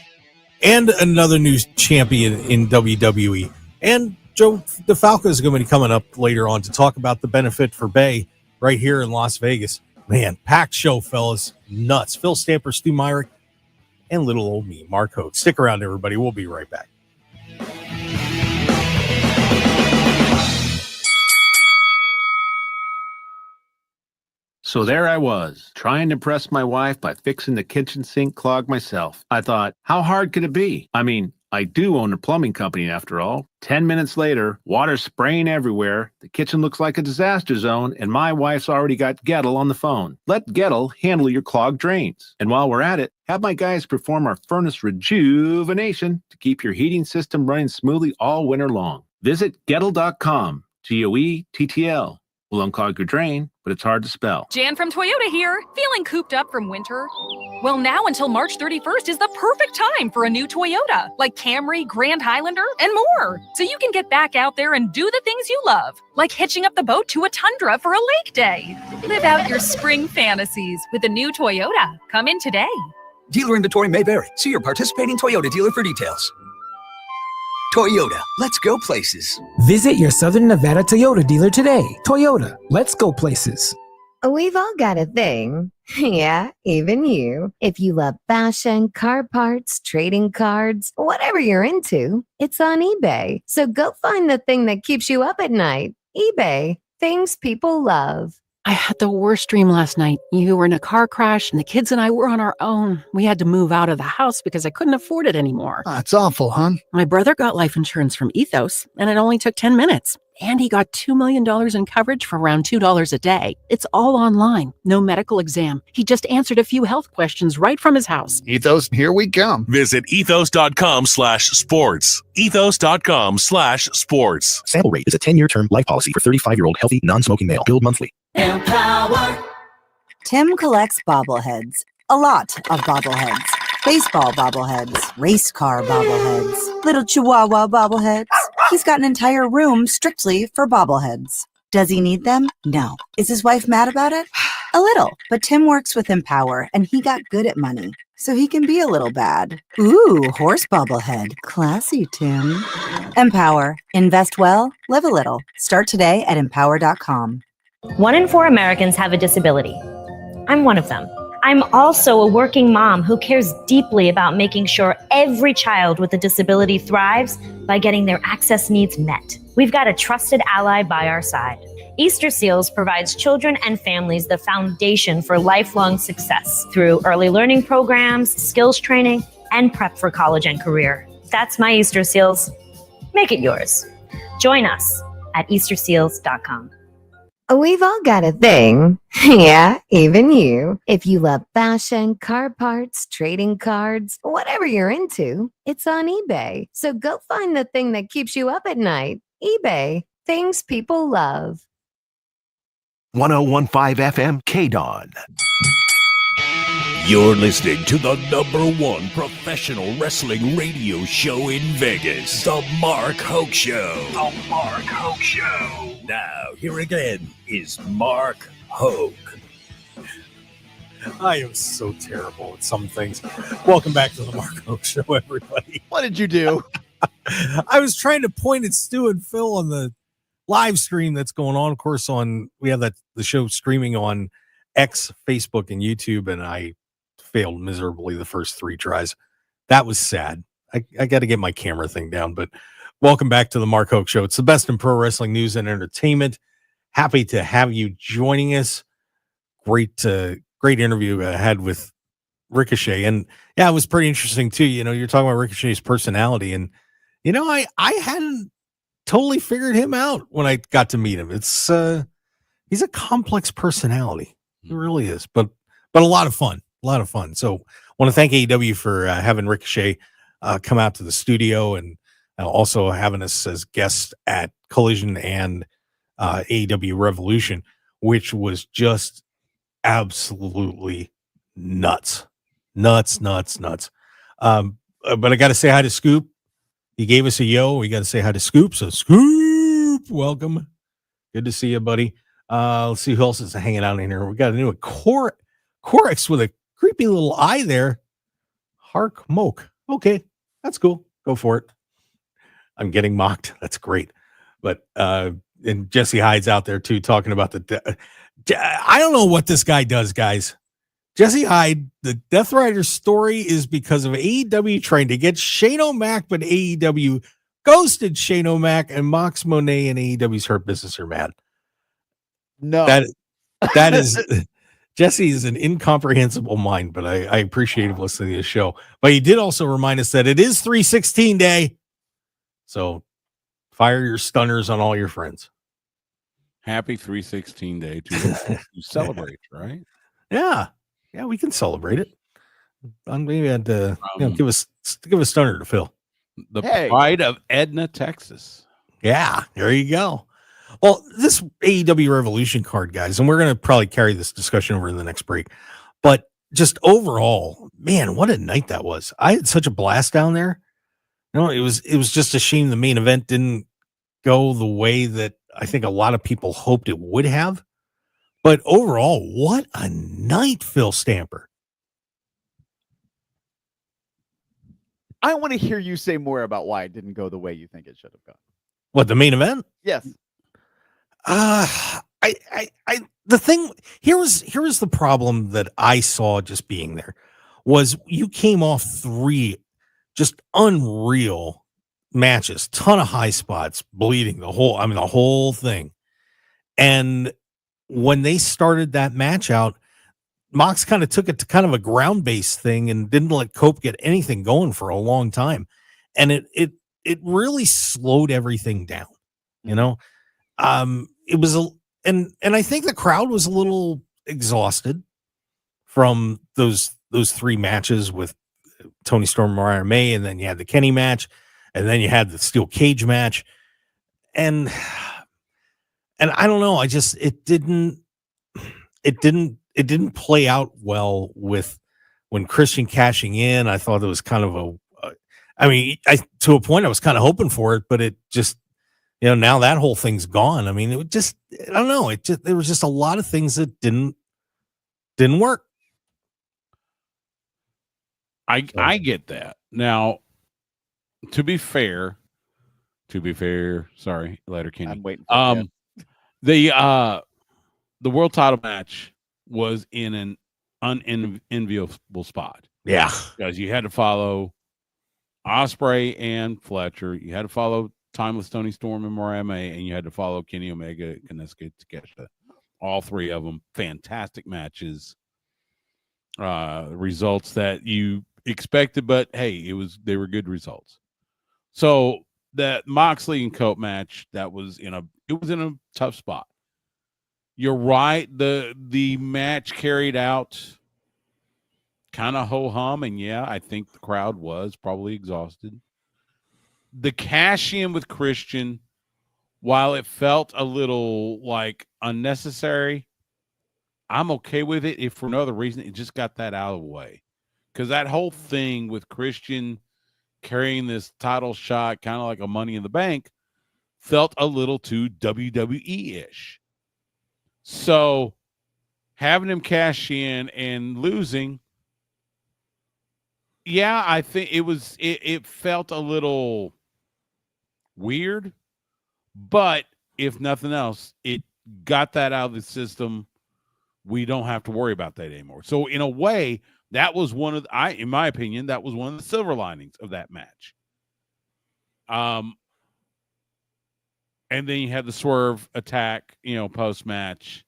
and another new champion in WWE. And Joe DeFalco is going to be coming up later on to talk about the benefit for Bay right here in Las Vegas. Man, packed show, fellas. Nuts. Phil Stamper, Stu Myrick, and little old me, Mark Hoke. Stick around, everybody. We'll be right back. So there I was, trying to impress my wife by fixing the kitchen sink clog myself. I thought, how hard could it be? I mean, I do own a plumbing company after all. 10 minutes later, water spraying everywhere, the kitchen looks like a disaster zone, and my wife's already got Gettle on the phone. Let Gettle handle your clogged drains. And while we're at it, have my guys perform our furnace rejuvenation to keep your heating system running smoothly all winter long. Visit Gettle.com, Goettl. We'll unclog your drain, but it's hard to spell. Jan from Toyota here. Feeling cooped up from winter? Well, now until March 31st is the perfect time for a new Toyota, like Camry, Grand Highlander, and more. So you can get back out there and do the things you love, like hitching up the boat to a tundra for a lake day. Live out your spring fantasies with a new Toyota. Come in today. Dealer inventory may vary. See your participating Toyota dealer for details. Toyota, let's go places. Visit your Southern Nevada Toyota dealer today. Toyota, let's go places. We've all got a thing. Yeah, even you. If you love fashion, car parts, trading cards, whatever you're into, it's on eBay. So go find the thing that keeps you up at night. eBay, things people love. I had the worst dream last night. You were in a car crash and the kids and I were on our own. We had to move out of the house because I couldn't afford it anymore. That's awful, hon. My brother got life insurance from Ethos and it only took 10 minutes. And he got $2 million in coverage for around $2 a day. It's all online. No medical exam. He just answered a few health questions right from his house. Ethos, here we come. Visit ethos.com/sports. Ethos.com/sports. Sample rate is a 10-year term life policy for 35-year-old healthy, non-smoking male. Billed monthly. Empower. Tim collects bobbleheads. A lot of bobbleheads. Baseball bobbleheads. Race car bobbleheads. Little Chihuahua bobbleheads. He's got an entire room strictly for bobbleheads. Does he need them? No. Is his wife mad about it? A little. But Tim works with Empower, and he got good at money, so he can be a little bad. Ooh, horse bobblehead. Classy, Tim. Empower. Invest well, live a little. Start today at empower.com. 1 in 4 Americans have a disability. I'm one of them. I'm also a working mom who cares deeply about making sure every child with a disability thrives by getting their access needs met. We've got a trusted ally by our side. Easter Seals provides children and families the foundation for lifelong success through early learning programs, skills training, and prep for college and career. That's my Easter Seals. Make it yours. Join us at easterseals.com. We've all got a thing. Yeah, even you. If you love fashion, car parts, trading cards, whatever you're into, it's on eBay. So go find the thing that keeps you up at night. eBay, things people love. 1015 FM KDAWN. You're listening to the #1 professional wrestling radio show in Vegas, The Mark Hoke Show. The Mark Hoke Show. Now, here again is Mark Hoke. I am so terrible at some things. Welcome back to the Mark Hoke Show, everybody. What did you do? I was trying to point at Stu and Phil on the live stream that's going on. Of course, we have the show streaming on X, Facebook, and YouTube, and I failed miserably the first 3 tries. That was sad. I got to get my camera thing down, but welcome back to the Mark Hoke Show. It's the best in pro wrestling news and entertainment. Happy to have you joining us. Great interview I had with Ricochet. And yeah, it was pretty interesting too. You know, you're talking about Ricochet's personality, and you know, I hadn't totally figured him out when I got to meet him. It's he's a complex personality. He really is, but a lot of fun. A lot of fun. So I want to thank AEW for having Ricochet come out to the studio, and also having us as guests at Collision and AEW Revolution, which was just absolutely nuts. But I got to say hi to Scoop. He gave us a yo. We got to say hi to Scoop. So Scoop, welcome. Good to see you, buddy. Let's see who else is hanging out in here. We got a new Corix with a creepy little eye there. Hark Moke. Okay, that's cool. Go for it. I'm getting mocked. That's great. But and Jesse Hyde's out there too, talking about I don't know what this guy does, guys. Jesse Hyde, the Death Rider story is because of AEW trying to get Shane O'Mac, but AEW ghosted Shane O'Mac, and Mox Monet and AEW's Hurt Business are mad. No, that is Jesse is an incomprehensible mind, but I appreciate him listening to the show. But he did also remind us that it is 316 day. So fire your stunners on all your friends. Happy 316 day to celebrate, right? Yeah, we can celebrate it. Maybe I'd give a stunner to Phil. The pride of Edna, Texas. Yeah, there you go. Well, this AEW Revolution card, guys, and we're going to probably carry this discussion over in the next break. But just overall, man, what a night that was! I had such a blast down there. You know, it was just a shame the main event didn't go the way that I think a lot of people hoped it would have. But overall, what a night, Phil Stamper. I want to hear you say more about why it didn't go the way you think it should have gone. What, the main event? Yes. The thing here was the problem that I saw just being there was you came off 3 just unreal matches, ton of high spots, bleeding the whole thing. And when they started that match out, Mox kind of took it to kind of a ground-based thing and didn't let Cope get anything going for a long time. And it really slowed everything down, you know? It was and I think the crowd was a little exhausted from those 3 matches with Tony Storm, Mariah May, and then you had the Kenny match, and then you had the steel cage match. And I don't know, it didn't play out well with when Christian cashing in. I thought it was kind of to a point I was kind of hoping for it, but it just, now that whole thing's gone. I mean, it would just, I don't know. There was just a lot of things that didn't work. I get that. Now, to be fair, sorry, Letterkenny. I'm waiting for the world title match was in an unenviable spot. Yeah. Because you had to follow Ospreay and Fletcher. You had to follow Timeless Tony Storm and Mariah May, and you had to follow Kenny Omega, Konosuke Takeshita. All 3 of them, fantastic matches. Results that you expected, but hey, they were good results. So that Moxley and Cope match, it was in a tough spot. You're right. The match carried out kind of ho-hum, and yeah, I think the crowd was probably exhausted. The cash in with Christian, while it felt a little like unnecessary, I'm okay with it if for no other reason it just got that out of the way. Because that whole thing with Christian carrying this title shot, kind of like a Money in the Bank, felt a little too WWE-ish. So having him cash in and losing, yeah, I think it felt a little weird, but if nothing else, it got that out of the system. We don't have to worry about that anymore. So in a way, that was in my opinion, that was one of the silver linings of that match. And then you had the Swerve attack, post match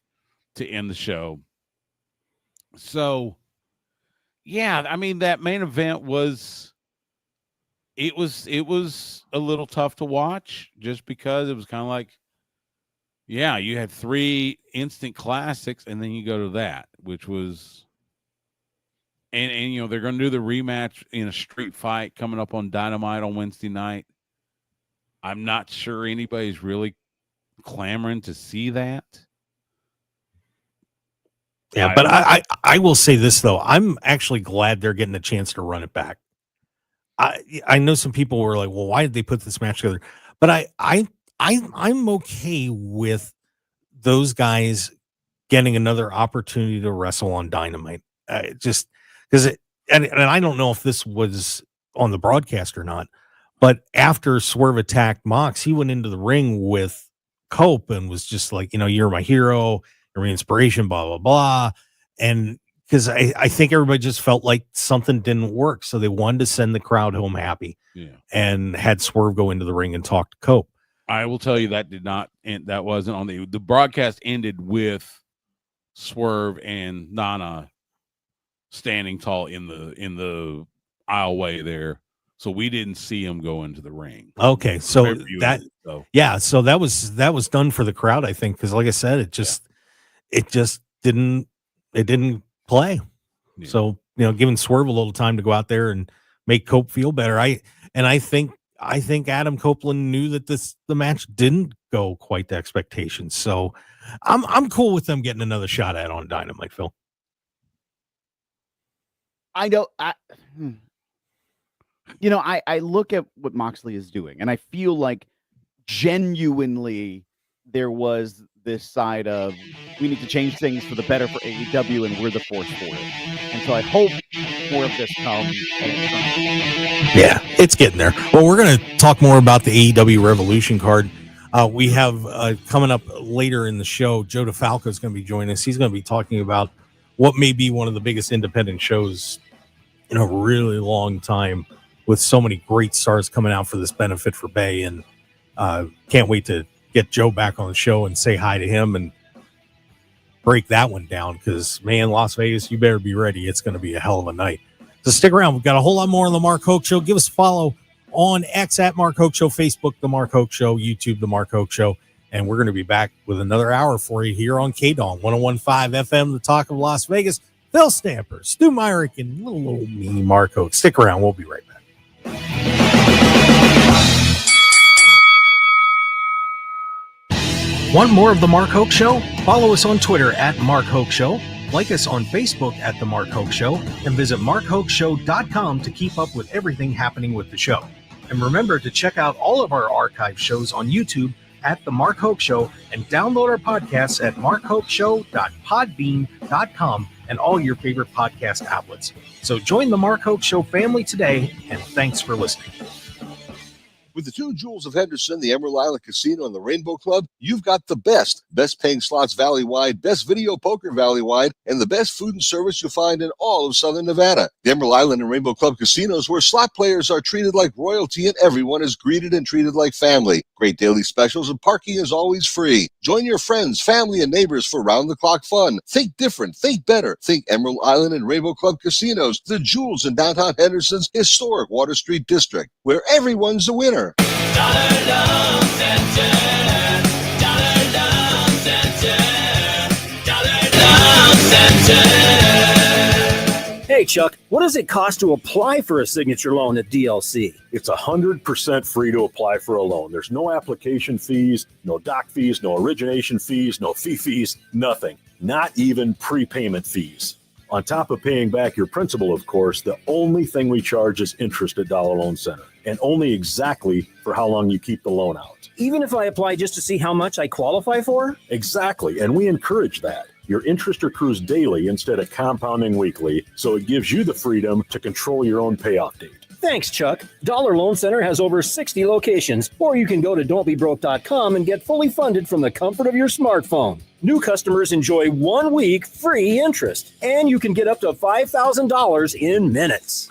to end the show. So yeah, I mean, that main event was a little tough to watch just because it was kind of like, yeah, you had 3 instant classics, and then you go to that, which was, and they're going to do the rematch in a street fight coming up on Dynamite on Wednesday night. I'm not sure anybody's really clamoring to see that. Yeah, but I will say this though, I'm actually glad they're getting a chance to run it back. I know some people were like, well, why did they put this match together? But I'm okay with those guys getting another opportunity to wrestle on Dynamite. Just because and I don't know if this was on the broadcast or not, but after Swerve attacked Mox, he went into the ring with Cope and was just like, you're my hero, you're my inspiration, blah, blah, blah. And because I think everybody just felt like something didn't work. So they wanted to send the crowd home happy. Yeah. And had Swerve go into the ring and talk to Cope. I will tell you that did not, and that wasn't on the broadcast ended with Swerve and Nana standing tall in the aisleway there. So we didn't see him go into the ring. Okay. So so that was done for the crowd, I think. Cause like I said, it just didn't play. Yeah. So, giving Swerve a little time to go out there and make Cope feel better. I think Adam Copeland knew that the match didn't go quite to expectations. So I'm cool with them getting another shot at on Dynamite, Phil. I know. I look at what Moxley is doing, and I feel like genuinely there was this side of we need to change things for the better for AEW, and we're the force for it. And so I hope more of this come. Yeah, it's getting there. Well, we're going to talk more about the AEW Revolution card. We have coming up later in the show, Joe DeFalco is going to be joining us. He's going to be talking about what may be one of the biggest independent shows in a really long time, with so many great stars coming out for this benefit for Bay. And can't wait to get Joe back on the show and say hi to him and break that one down, because, man, Las Vegas, you better be ready. It's going to be a hell of a night. So stick around. We've got a whole lot more on the Mark Hoke Show. Give us a follow on X at Mark Hoke Show, Facebook, The Mark Hoke Show, YouTube, The Mark Hoke Show. And we're going to be back with another hour for you here on KDAWN 101.5 FM, the talk of Las Vegas. Phil Stamper, Stu Myrick, and little me, Mark Hoke. Stick around. We'll be right back. Want more of The Mark Hoke Show? Follow us on Twitter at Mark Hoke Show, like us on Facebook at The Mark Hoke Show, and visit markhokeshow.com to keep up with everything happening with the show. And remember to check out all of our archive shows on YouTube at The Mark Hoke Show, and download our podcasts at markhokeshow.podbean.com and all your favorite podcast outlets. So join The Mark Hoke Show family today, and thanks for listening. With the two Jewels of Henderson, the Emerald Island Casino, and the Rainbow Club, you've got the best paying slots valley-wide, best video poker valley-wide, and the best food and service you'll find in all of Southern Nevada. The Emerald Island and Rainbow Club casinos, where slot players are treated like royalty and everyone is greeted and treated like family. Great daily specials, and parking is always free. Join your friends, family, and neighbors for round-the-clock fun. Think different, think better. Think Emerald Island and Rainbow Club casinos, the Jewels in downtown Henderson's historic Water Street district, where everyone's a winner. Hey, Chuck, what does it cost to apply for a signature loan at DLC? It's 100% free to apply for a loan. There's no application fees, no doc fees, no origination fees, no fee fees, nothing. Not even prepayment fees. On top of paying back your principal, of course, the only thing we charge is interest at Dollar Loan Center, and only exactly for how long you keep the loan out. Even if I apply just to see how much I qualify for? Exactly, and we encourage that. Your interest accrues daily instead of compounding weekly, so it gives you the freedom to control your own payoff date. Thanks, Chuck. Dollar Loan Center has over 60 locations, or you can go to don'tbebroke.com and get fully funded from the comfort of your smartphone. New customers enjoy 1 week free interest, and you can get up to $5,000 in minutes.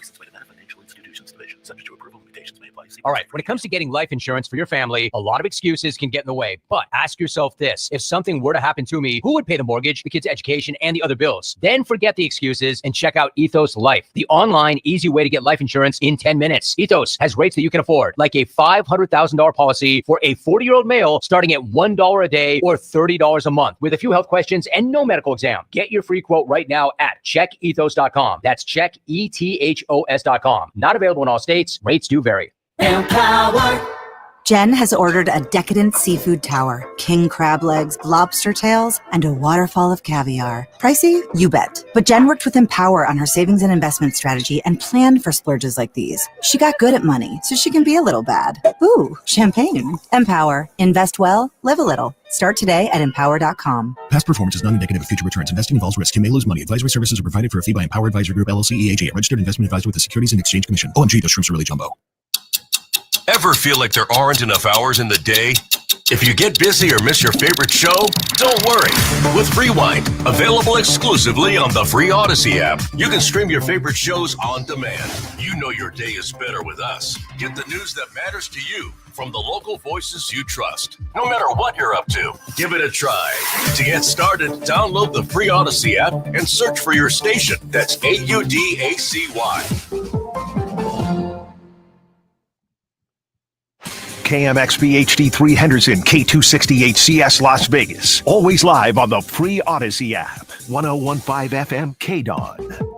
All right, when it comes to getting life insurance for your family, a lot of excuses can get in the way. But ask yourself this: if something were to happen to me, who would pay the mortgage, the kids' education, and the other bills? Then forget the excuses and check out Ethos Life, the online, easy way to get life insurance in 10 minutes. Ethos has rates that you can afford, like a $500,000 policy for a 40-year-old male starting at $1 a day or $30 a month, with a few health questions and no medical exam. Get your free quote right now at checkethos.com. That's checkethos.com. Not available in all states. Rates do vary. Jen has ordered a decadent seafood tower, king crab legs, lobster tails, and a waterfall of caviar. Pricey? You bet. But Jen worked with Empower on her savings and investment strategy and planned for splurges like these. She got good at money, so she can be a little bad. Ooh, champagne. Empower. Invest well, live a little. Start today at empower.com. Past performance is not indicative of future returns. Investing involves risk. You may lose money. Advisory services are provided for a fee by Empower Advisor Group, LLC, EAG, a registered investment advisor with the Securities and Exchange Commission. OMG, those shrimps are really jumbo. Ever feel like there aren't enough hours in the day? If you get busy or miss your favorite show, don't worry. With Rewind, available exclusively on the free Odyssey app, you can stream your favorite shows on demand. You know your day is better with us. Get the news that matters to you from the local voices you trust. No matter what you're up to, give it a try. To get started, download the free Odyssey app and search for your station. That's AUDACY. KMXB HD3 Henderson, K268CS Las Vegas. Always live on the free Odyssey app. 1015 FM KDAWN.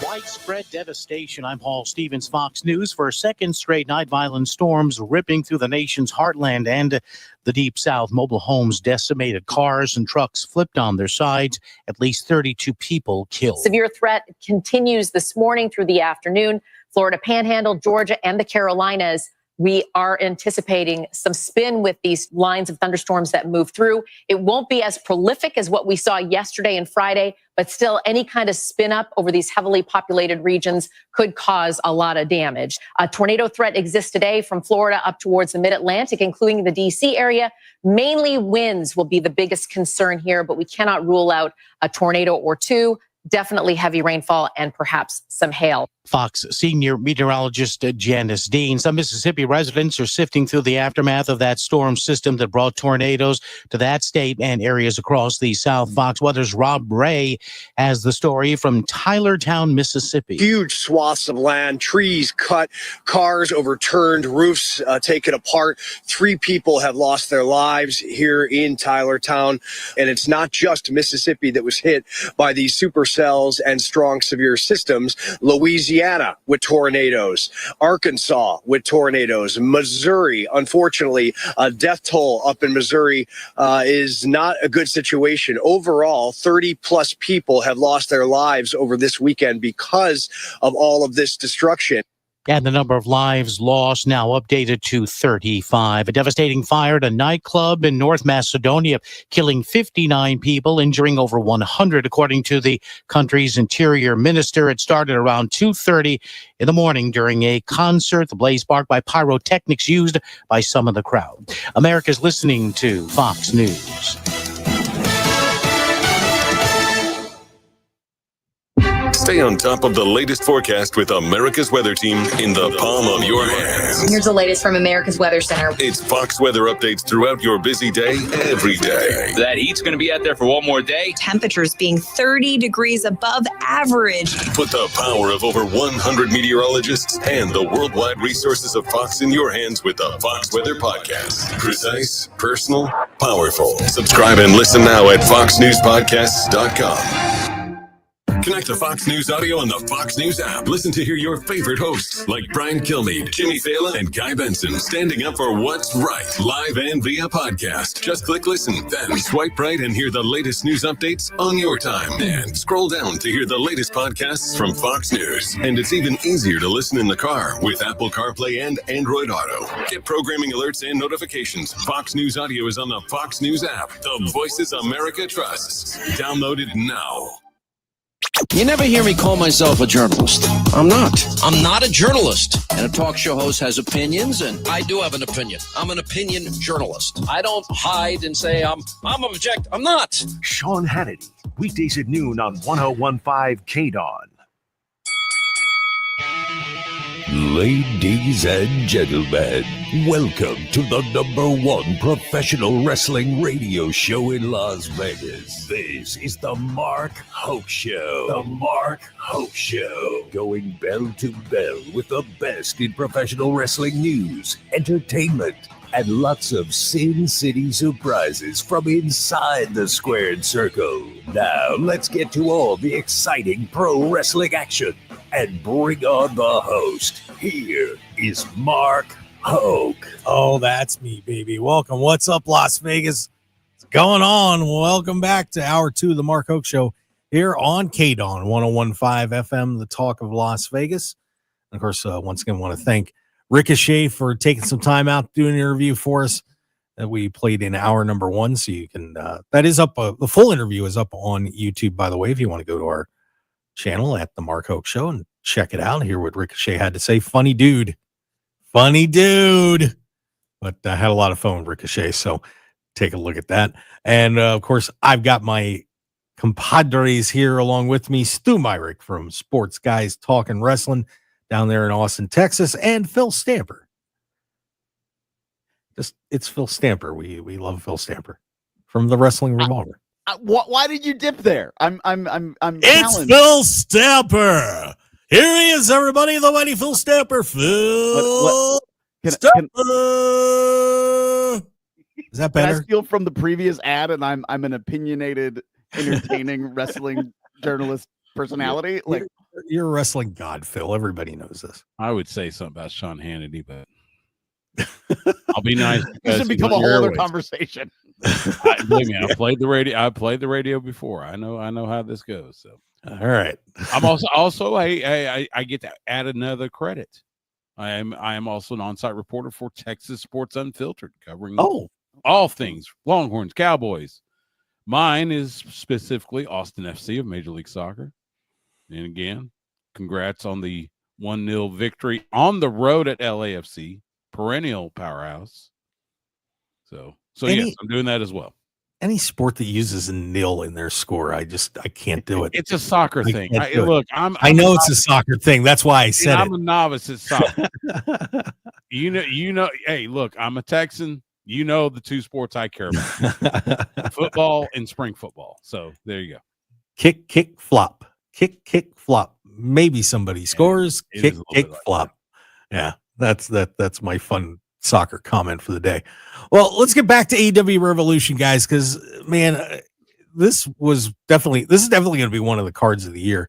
Widespread devastation. I'm Paul Stevens, Fox News. For a second straight night, violent storms ripping through the nation's heartland and the Deep South. Mobile homes decimated, cars and trucks flipped on their sides, at least 32 people killed. Severe threat continues this morning through the afternoon. Florida Panhandle, Georgia, and the Carolinas We are anticipating some spin with these lines of thunderstorms that move through. It won't be as prolific as what we saw yesterday and Friday, but still any kind of spin up over these heavily populated regions could cause a lot of damage. A tornado threat exists today from Florida up towards the mid-Atlantic, including the DC area. Mainly winds will be the biggest concern here, but we cannot rule out a tornado or two. Definitely heavy rainfall and perhaps some hail. Fox senior meteorologist Janice Dean. Some Mississippi residents are sifting through the aftermath of that storm system that brought tornadoes to that state and areas across the South. Fox Weather's Rob Ray has the story from Tylertown, Mississippi. Huge swaths of land, trees cut, cars overturned, roofs taken apart. 3 people have lost their lives here in Tylertown. And it's not just Mississippi that was hit by these supercells and strong severe systems. Louisiana with tornadoes, Arkansas with tornadoes, Missouri. Unfortunately, a death toll up in Missouri is not a good situation. Overall, 30 plus people have lost their lives over this weekend because of all of this destruction. And the number of lives lost now updated to 35. A devastating fire at a nightclub in North Macedonia, killing 59 people, injuring over 100, according to the country's interior minister. It started around 2:30 in the morning during a concert. The blaze sparked by pyrotechnics used by some of the crowd. America's listening to Fox News. Stay on top of the latest forecast with America's Weather Team in the palm of your hands. Here's the latest from America's Weather Center. It's Fox weather updates throughout your busy day, every day. That heat's going to be out there for one more day. Temperatures being 30 degrees above average. Put the power of over 100 meteorologists and the worldwide resources of Fox in your hands with the Fox Weather Podcast. Precise, personal, powerful. Subscribe and listen now at foxnewspodcasts.com. Connect to Fox News Audio on the Fox News app. Listen to hear your favorite hosts like Brian Kilmeade, Jimmy Fallon, and Guy Benson standing up for what's right, live and via podcast. Just click listen, then swipe right and hear the latest news updates on your time. And scroll down to hear the latest podcasts from Fox News. And it's even easier to listen in the car with Apple CarPlay and Android Auto. Get programming alerts and notifications. Fox News Audio is on the Fox News app. The voices America trusts. Download it now. You never hear me call myself a journalist. I'm not. I'm not a journalist. And a talk show host has opinions, and I do have an opinion. I'm an opinion journalist. I don't hide and say I'm object. I'm not. Sean Hannity, weekdays at noon on 1015 KDAWN. Ladies and gentlemen, welcome to the #1 professional wrestling radio show in Las Vegas. This is the Mark Hoke Show. The Mark Hoke Show. Going bell to bell with the best in professional wrestling news, entertainment, and lots of Sin City surprises from inside the squared circle. Now, let's get to all the exciting pro wrestling action and bring on the host. Here is Mark Hoke. Oh, that's me, baby. Welcome. What's up, Las Vegas? What's going on? Welcome back to Hour 2 of the Mark Hoke Show here on KDAWN 1015 FM, the talk of Las Vegas. And of course, once again, want to thank Ricochet for taking some time out doing an interview for us that we played in hour number 1. So you can, that is up, the full interview is up on YouTube, by the way, if you want to go to our channel at the Mark Hoke Show and check it out and hear what Ricochet had to say. Funny dude. But I had a lot of fun with Ricochet, so take a look at that. And of course, I've got my compadres here along with me, Stu Myrick from Sports Guys Talking Wrestling down there in Austin, Texas, and Phil Stamper. It's Phil Stamper. We love Phil Stamper from the Wrestling Revolver. Why did you dip there? I'm It's challenged. Phil Stamper. Here he is, everybody. The mighty Phil Stamper. Phil Stamper. Is that better? Can I steal from the previous ad, and I'm an opinionated, entertaining wrestling journalist personality? Like you're a wrestling god, Phil. Everybody knows this. I would say something about Sean Hannity, but I'll be nice. This should become a whole other conversation. Believe me, I played the radio before. I know how this goes. So all right. I'm also I get to add another credit. I am also an on-site reporter for Texas Sports Unfiltered, covering all things Longhorns, Cowboys. Mine is specifically Austin FC of Major League Soccer. And again, congrats on the 1-0 victory on the road at LAFC, perennial powerhouse. So yes, I'm doing that as well. Any sport that uses a nil in their score, I can't do it. It's a soccer thing. I know it's a soccer thing. That's why I said I'm a novice at soccer. you know. Hey, look, I'm a Texan. You know the two sports I care about: football and spring football. So there you go. Kick, flop. Kick, flop. Maybe somebody scores. Kick, flop. Yeah, that's my fun soccer comment for the day. Well, let's get back to AEW Revolution, guys, because man, this is definitely going to be one of the cards of the year.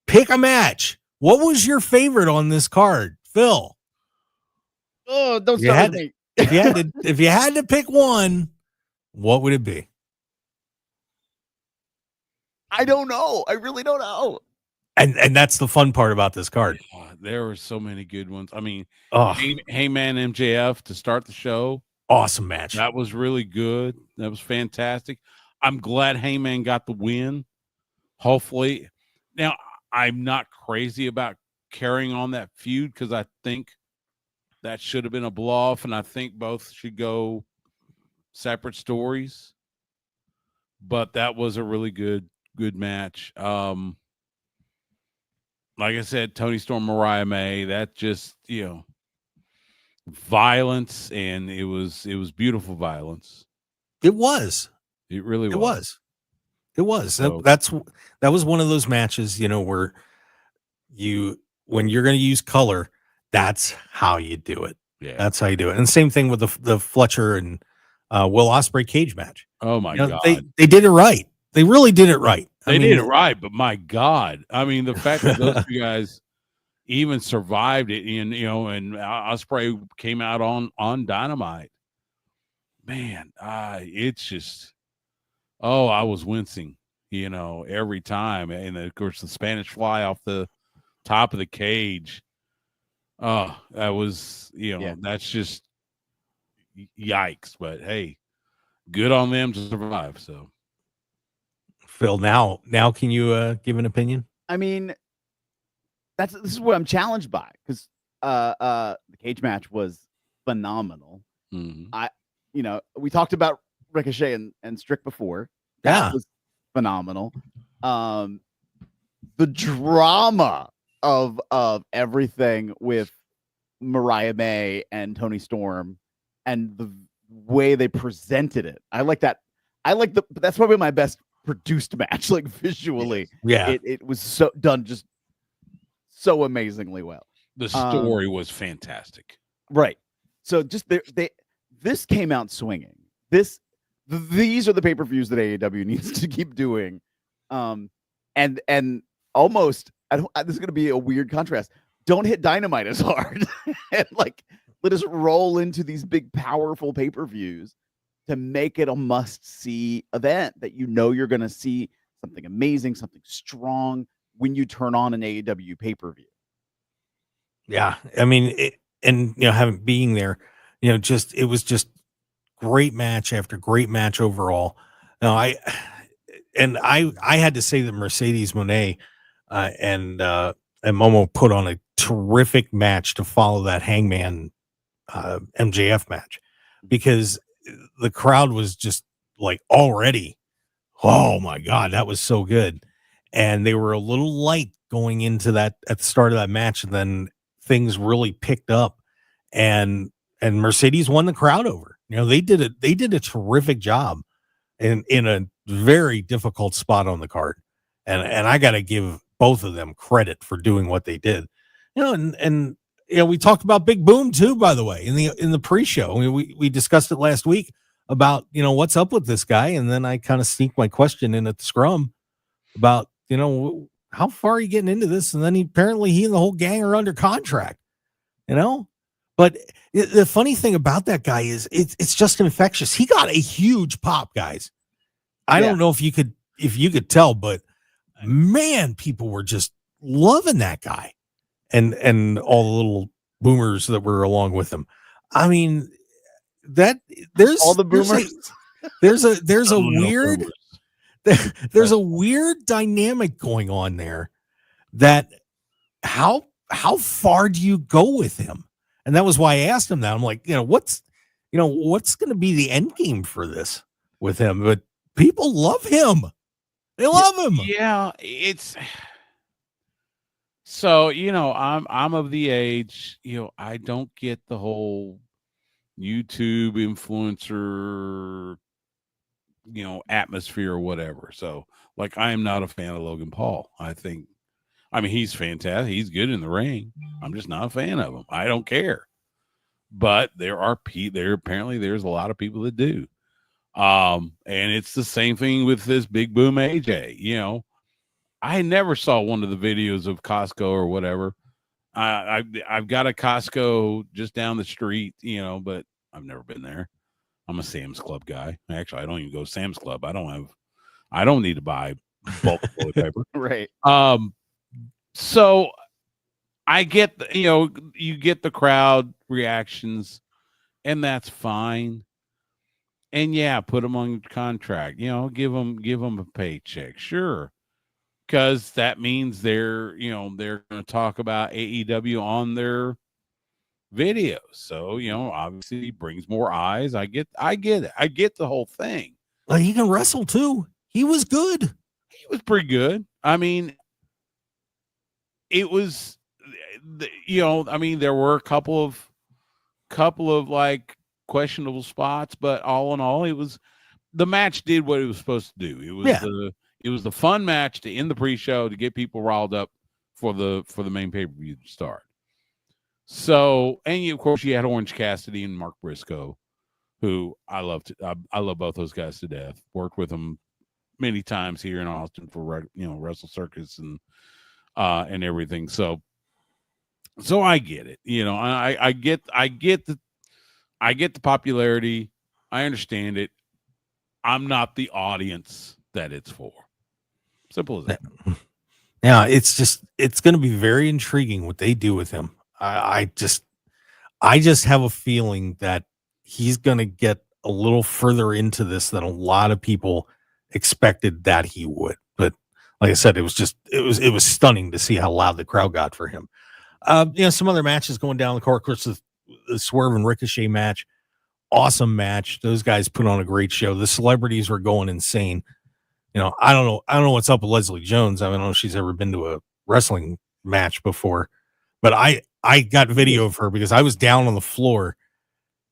Pick a match. What was your favorite on this card, Phil? Oh, don't start with me. If you had to pick one, what would it be? I don't know. I really don't know. And that's the fun part about this card. There were so many good ones. I mean, Heyman MJF to start the show. Awesome match. That was really good. That was fantastic. I'm glad Heyman got the win. Hopefully. Now, I'm not crazy about carrying on that feud because I think that should have been a blow-off, and I think both should go separate stories. But that was a really good match. Like I said, Tony Storm, Mariah May, that just, violence, and it was beautiful violence. It was. It really was. It was. So, that was one of those matches, where when you're going to use color, that's how you do it. Yeah. That's how you do it. And same thing with the Fletcher and Will Ospreay cage match. Oh my God. They did it right. They really did it right. They did it right, but my God, I mean, the fact that those two guys even survived it, and Ospreay came out on Dynamite, man, it's just, I was wincing, every time, and of course the Spanish fly off the top of the cage. Oh, that was, that's just yikes. But hey, good on them to survive. So. Phil, now can you give an opinion? I mean, this is what I'm challenged by, because the cage match was phenomenal. Mm-hmm. We talked about Ricochet and Strick before. That was phenomenal. The drama of everything with Mariah May and Tony Storm and the way they presented it. I like that. That's probably my best produced match, like visually. Yeah. It was so done just so amazingly well. The story was fantastic. Right. So just this came out swinging. These are the pay-per-views that AEW needs to keep doing. And almost, this is going to be a weird contrast. Don't hit Dynamite as hard. And let us roll into these big, powerful pay-per-views to make it a must-see event that you're going to see something amazing, something strong when you turn on an AEW pay-per-view. Yeah. I mean, having being there, it was just great match after great match overall. Now, I had to say that Mercedes Moné and Momo put on a terrific match to follow that Hangman MJF match, because the crowd was just already, oh my God, that was so good. And they were a little light going into that at the start of that match. And then things really picked up, and Mercedes won the crowd over. They did a terrific job in a very difficult spot on the card. And I got to give both of them credit for doing what they did. And we talked about Big Boom too, by the way, in the pre-show. We discussed it last week about, what's up with this guy. And then I kind of sneaked my question in at the scrum about, how far are you getting into this? And then apparently he and the whole gang are under contract, but the funny thing about that guy is it's just infectious. He got a huge pop, guys. I don't know if you could tell, but man, people were just loving that guy. And all the little boomers that were along with him. I mean, that there's all the boomers. There's a weird there's a weird dynamic going on there. That how far do you go with him? And that was why I asked him that. I'm like, what's going to be the end game for this with him? But people love him. They love him. Yeah, it's so, I'm of the age, I don't get the whole YouTube influencer, atmosphere or whatever. So, like, I am not a fan of Logan Paul. He's fantastic. He's good in the ring. I'm just not a fan of him. I don't care. But apparently there's a lot of people that do. And it's the same thing with this Big Boom AJ. I never saw one of the videos of Costco or whatever. I've got a Costco just down the street, but I've never been there. I'm a Sam's Club guy. Actually, I don't even go to Sam's Club. I don't need to buy bulk toilet paper. Right. So I get, you get the crowd reactions, and that's fine. And yeah, put them on contract. Give them a paycheck, sure, because that means they're going to talk about AEW on their videos. So obviously brings more eyes. I get it. I get the whole thing. Well, he can wrestle too. He was good. He was pretty good. It was, there were a couple of like questionable spots, but all in all, the match did what it was supposed to do. It was the fun match to end the pre-show to get people riled up for the main pay-per-view to start. So, and of course you had Orange Cassidy and Mark Briscoe, who I love both those guys to death. Worked with them many times here in Austin for Wrestle Circus and everything. So I get it. I get the popularity. I understand it. I'm not the audience that it's for. Simple as that. Yeah, it's going to be very intriguing what they do with him. I just have a feeling that he's going to get a little further into this than a lot of people expected that he would. But like I said, it was stunning to see how loud the crowd got for him. Some other matches going down the court. Of course, the Swerve and Ricochet match, awesome match. Those guys put on a great show. The celebrities were going insane. I don't know what's up with Leslie Jones. I don't know if she's ever been to a wrestling match before, but I got video of her because I was down on the floor.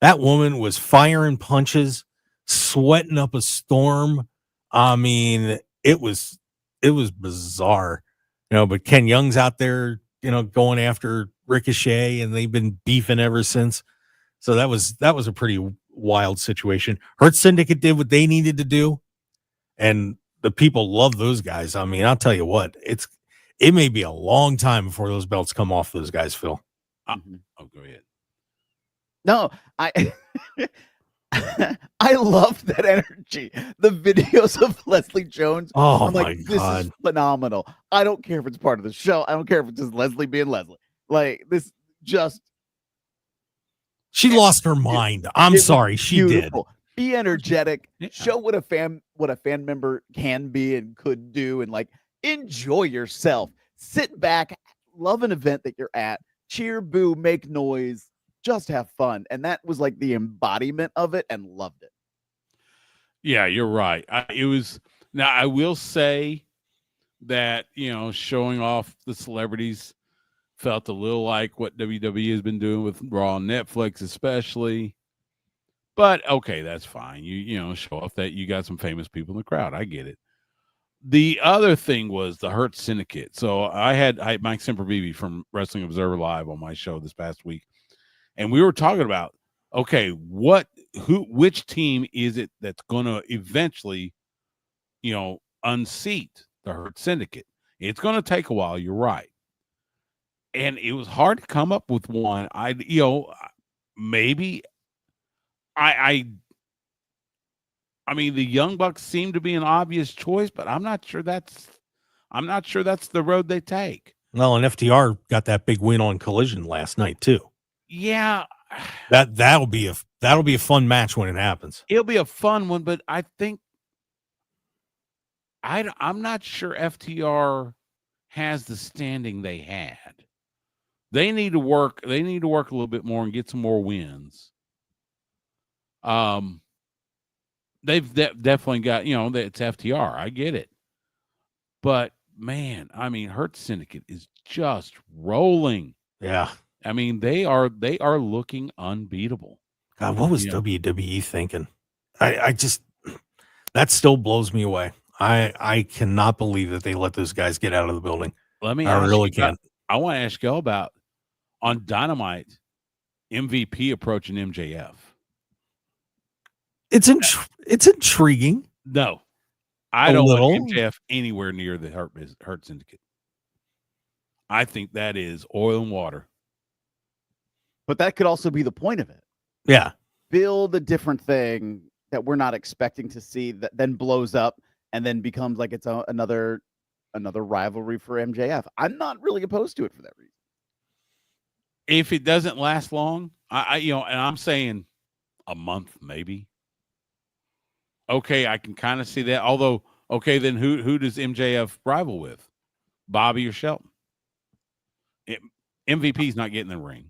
That woman was firing punches, sweating up a storm. It was bizarre, but Ken Young's out there, going after Ricochet, and they've been beefing ever since. So that was a pretty wild situation. Hurt Syndicate did what they needed to do, and the people love those guys. I'll tell you what, it may be a long time before those belts come off those guys, Phil. Oh, go ahead. No, I love that energy. The videos of Leslie Jones. Oh, I'm like, this is phenomenal. I don't care if it's part of the show. I don't care if it's just Leslie being Leslie. Like, this just. She lost her mind. I'm sorry. She beautiful. Did. Be energetic. Yeah. Show what a fan member can be and could do, and like enjoy yourself. Sit back, love an event that you're at. Cheer, boo, make noise. Just have fun. And that was like the embodiment of it, and loved it. Yeah, you're right. Now I will say that, showing off the celebrities felt a little like what WWE has been doing with Raw and Netflix, especially. But okay, that's fine. You show off that you got some famous people in the crowd. I get it. The other thing was the Hurt Syndicate. So I had Mike Sempervive from Wrestling Observer Live on my show this past week, and we were talking about, okay, which team is it that's going to eventually, unseat the Hurt Syndicate? It's going to take a while. You're right. And it was hard to come up with one. The Young Bucks seem to be an obvious choice, but I'm not sure that's the road they take. Well, and FTR got that big win on Collision last night too. Yeah, that'll be a fun match when it happens. It'll be a fun one, but I think I'm not sure FTR has the standing they had. They need to work. They need to work a little bit more and get some more wins. They've definitely got, it's FTR. I get it. But man, I mean, Hurt Syndicate is just rolling. Yeah. I mean, they are looking unbeatable. God, what was WWE thinking? I just, that still blows me away. I cannot believe that they let those guys get out of the building. I really can't. I want to ask you about on Dynamite, MVP approaching MJF. It's intriguing. No, I don't want MJF anywhere near the Hurt Syndicate. I think that is oil and water. But that could also be the point of it. Yeah. Build a different thing that we're not expecting to see that then blows up and then becomes like it's another rivalry for MJF. I'm not really opposed to it for that reason. If it doesn't last long, and I'm saying a month maybe. Okay, I can kind of see that. Although, okay, then who does MJF rival with? Bobby or Shelton? MVP's not getting in the ring.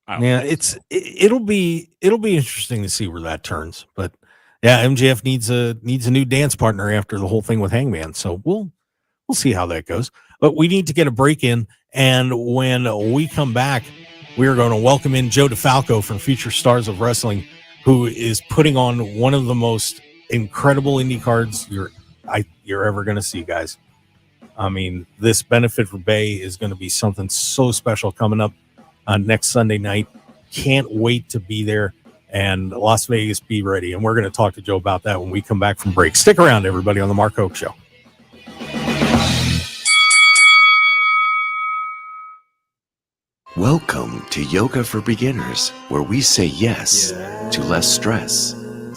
Yeah, it'll be interesting to see where that turns. But yeah, MJF needs a new dance partner after the whole thing with Hangman. So we'll see how that goes. But we need to get a break in, and when we come back, we are going to welcome in Joe DeFalco from Future Stars of Wrestling, who is putting on one of the most incredible indie cards you're ever going to see, guys. I mean, this Benefit for Bay is going to be something so special coming up next Sunday night. Can't wait to be there. And Las Vegas, be ready. And we're going to talk to Joe about that when we come back from break. Stick around, everybody, on the Mark Hoke Show. Welcome to Yoga for Beginners, where we say yes to less stress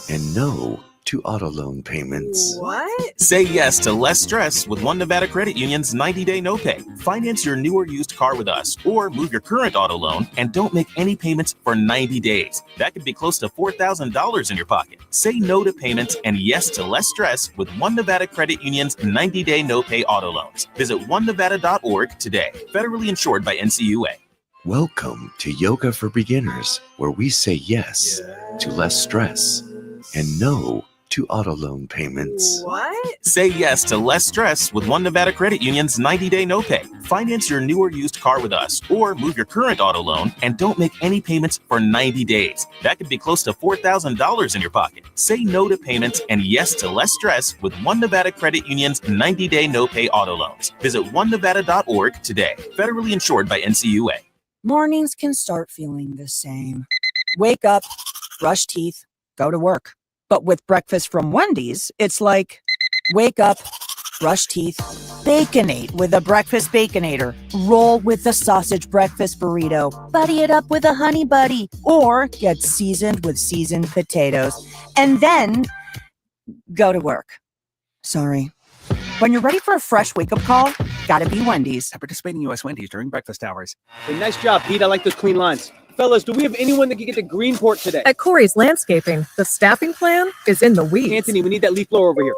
and no to auto loan payments. What? Say yes to less stress with One Nevada Credit Union's 90-day no pay. Finance your new or used car with us, or move your current auto loan and don't make any payments for 90 days. That could be close to $4,000 in your pocket. Say no to payments and yes to less stress with One Nevada Credit Union's 90-day no pay auto loans. Visit onenevada.org today. Federally insured by NCUA. Welcome to Yoga for Beginners, where we say yes to less stress and no to auto loan payments. What? Say yes to less stress with One Nevada Credit Union's 90-day no pay. Finance your new or used car with us, or move your current auto loan and don't make any payments for 90 days. That could be close to $4,000 in your pocket. Say no to payments and yes to less stress with One Nevada Credit Union's 90-day no pay auto loans. Visit onenevada.org today. Federally insured by NCUA. Mornings can start feeling the same. Wake up, brush teeth, go to work. But with breakfast from Wendy's, it's like, wake up, brush teeth, Baconate with a breakfast Baconator. Roll with a sausage breakfast burrito. Buddy it up with a honey buddy. Or get seasoned with seasoned potatoes. And then go to work. Sorry. When you're ready for a fresh wake-up call, gotta be Wendy's. I participate in U.S. Wendy's during breakfast hours. Hey, nice job, Pete. I like those clean lines. Fellas, do we have anyone that can get to Greenport today? At Corey's Landscaping, the staffing plan is in the weeds. Anthony, we need that leaf blower over here.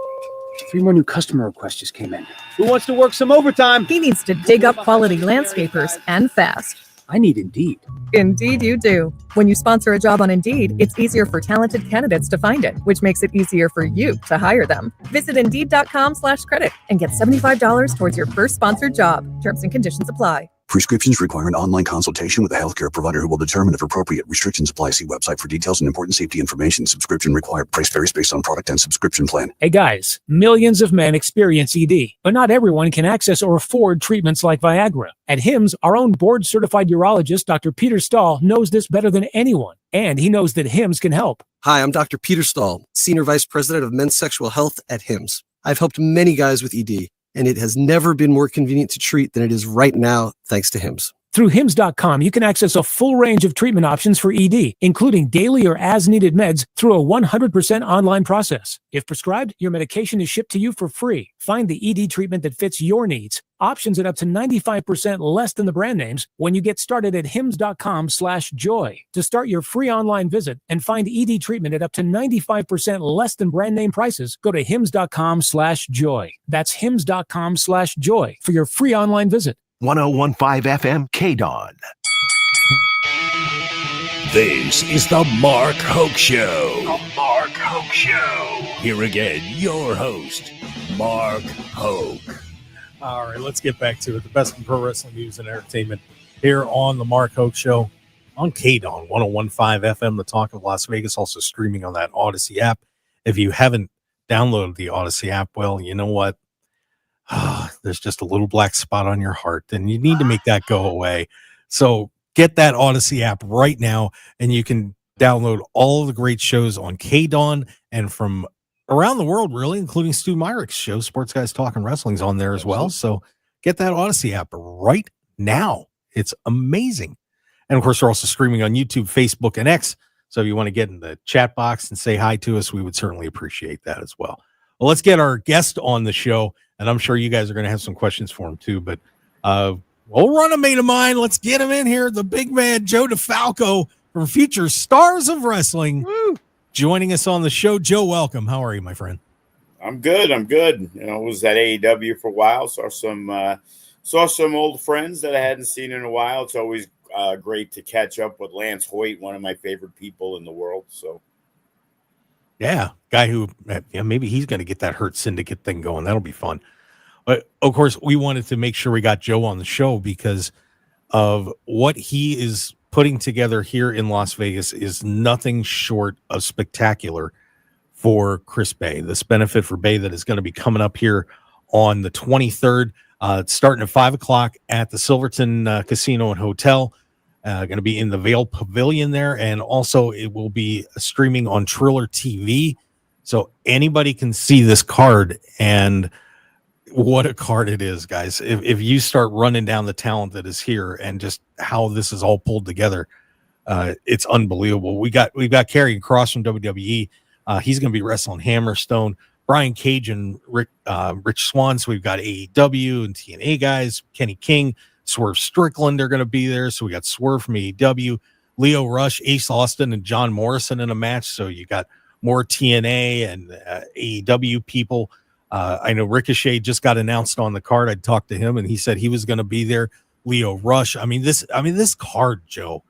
3 more new customer requests just came in. Who wants to work some overtime? He needs to dig up quality landscapers and fast. I need Indeed. Indeed you do. When you sponsor a job on Indeed, it's easier for talented candidates to find it, which makes it easier for you to hire them. Visit Indeed.com/credit and get $75 towards your first sponsored job. Terms and conditions apply. Prescriptions require an online consultation with a healthcare provider who will determine if appropriate. Restrictions apply. See website for details and important safety information. Subscription required. Price varies based on product and subscription plan. Hey guys, millions of men experience ED, but not everyone can access or afford treatments like Viagra. At HIMSS, our own board-certified urologist, Dr. Peter Stahl, knows this better than anyone, and he knows that HIMSS can help. Hi, I'm Dr. Peter Stahl, Senior Vice President of Men's Sexual Health at HIMSS. I've helped many guys with ED, and it has never been more convenient to treat than it is right now, thanks to HIMSS. Through HIMS.com, you can access a full range of treatment options for ED, including daily or as-needed meds through a 100% online process. If prescribed, your medication is shipped to you for free. Find the ED treatment that fits your needs. Options at up to 95% less than the brand names when you get started at HIMS.com/joy. To start your free online visit and find ED treatment at up to 95% less than brand name prices, go to HIMS.com/joy. That's HIMS.com/joy for your free online visit. 1015 FM KDAWN. This is the Mark Hoke Show. The Mark Hoke Show. Here again, your host, Mark Hoke. All right, let's get back to it. The best in pro wrestling news and entertainment here on the Mark Hoke Show on KDAWN 1015 FM, the talk of Las Vegas, also streaming on that Odyssey app. If you haven't downloaded the Odyssey app, well, you know what? There's just a little black spot on your heart, and you need to make that go away. So get that Odyssey app right now, and you can download all of the great shows on KDAWN and from around the world, really, including Stu Myrick's show, Sports Guys Talking Wrestling's on there as well. So get that Odyssey app right now. It's amazing. And of course, we're also streaming on YouTube, Facebook, and X. So if you want to get in the chat box and say hi to us, we would certainly appreciate that as well. Well, let's get our guest on the show, and I'm sure you guys are going to have some questions for him too. But we'll run a mate of mine. Let's get him in here. The big man, Joe DeFalco from Future Stars of Wrestling, joining us on the show. Joe, welcome. How are you, my friend? I'm good. You know, I was at AEW for a while. Saw some old friends that I hadn't seen in a while. It's always great to catch up with Lance Hoyt, one of my favorite people in the world. So. Yeah, guy who maybe he's going to get that Hurt Syndicate thing going. That'll be fun. But of course, we wanted to make sure we got Joe on the show because of what he is putting together here in Las Vegas is nothing short of spectacular for Chris Bay. This benefit for Bay that is going to be coming up here on the 23rd, starting at 5:00 at the Silverton Casino and Hotel. Going to be in the Vail Pavilion there, and also it will be streaming on Triller TV, so anybody can see this card. And what a card it is, guys! If you start running down the talent that is here and just how this is all pulled together, it's unbelievable. We've got Karrion Kross from WWE. He's going to be wrestling Hammerstone. Brian Cage and Rich Swann. So we've got AEW and TNA guys. Kenny King, Swerve Strickland are going to be there. So we got Swerve from AEW, Leo Rush, Ace Austin, and John Morrison in a match. So you got more TNA and AEW people. I know Ricochet just got announced on the card. I talked to him, and he said he was going to be there. Leo Rush. I mean, this card, Joe,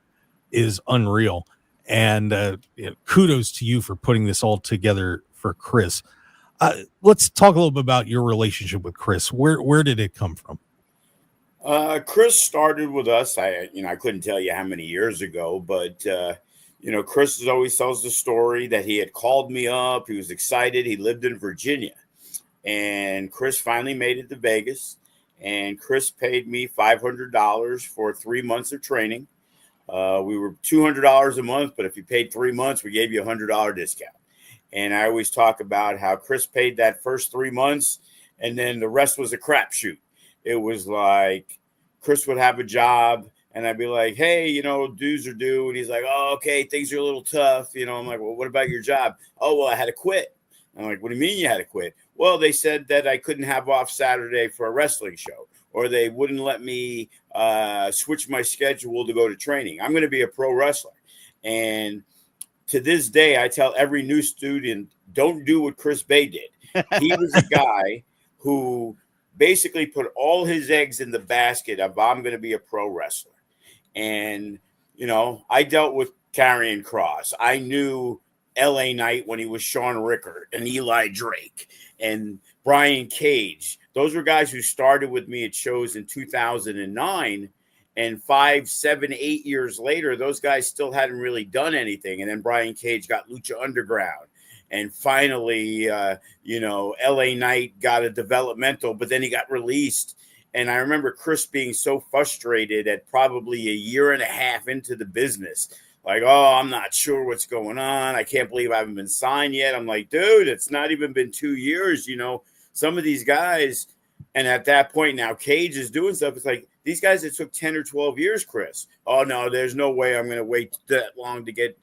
is unreal. And kudos to you for putting this all together for Chris. Let's talk a little bit about your relationship with Chris. Where did it come from? Chris started with us. I couldn't tell you how many years ago, but Chris always tells the story that he had called me up. He was excited. He lived in Virginia, and Chris finally made it to Vegas. And Chris paid me $500 for 3 months of training. We were $200 a month, but if you paid 3 months, we gave you a $100 discount. And I always talk about how Chris paid that first 3 months, and then the rest was a crapshoot. It was like Chris would have a job, and I'd be like, hey, dues are due. And he's like, oh, okay, things are a little tough. I'm like, well, what about your job? Oh, well, I had to quit. I'm like, what do you mean you had to quit? Well, they said that I couldn't have off Saturday for a wrestling show, or they wouldn't let me switch my schedule to go to training. I'm going to be a pro wrestler. And to this day, I tell every new student, don't do what Chris Bay did. He was a guy who basically put all his eggs in the basket of I'm going to be a pro wrestler. And, I dealt with Karrion Kross. I knew LA Knight when he was Sean Rickard and Eli Drake and Brian Cage. Those were guys who started with me at shows in 2009. And 5, 7, 8 years later, those guys still hadn't really done anything. And then Brian Cage got Lucha Underground. And finally, LA Knight got a developmental, but then he got released. And I remember Chris being so frustrated at probably a year and a half into the business. Like, oh, I'm not sure what's going on. I can't believe I haven't been signed yet. I'm like, dude, it's not even been 2 years. Some of these guys, and at that point now Cage is doing stuff. It's like, these guys, it took 10 or 12 years, Chris. Oh, no, there's no way I'm going to wait that long to get.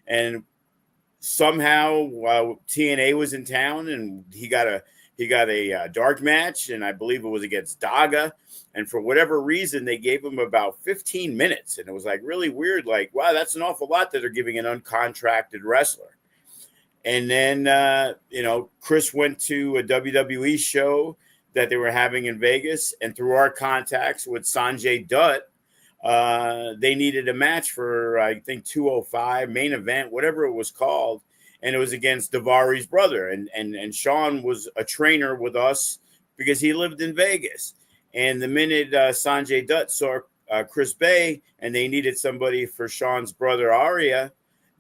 And somehow TNA was in town, and he got a dark match, and I believe it was against Daga. And for whatever reason, they gave him about 15 minutes. And it was like really weird. Like, wow, that's an awful lot that they're giving an uncontracted wrestler. And then, Chris went to a WWE show that they were having in Vegas. And through our contacts with Sanjay Dutt, they needed a match for, I think, 205 main event, whatever it was called. And it was against Davari's brother. And Sean was a trainer with us because he lived in Vegas. And the minute Sanjay Dutt saw Chris Bay and they needed somebody for Sean's brother Arya,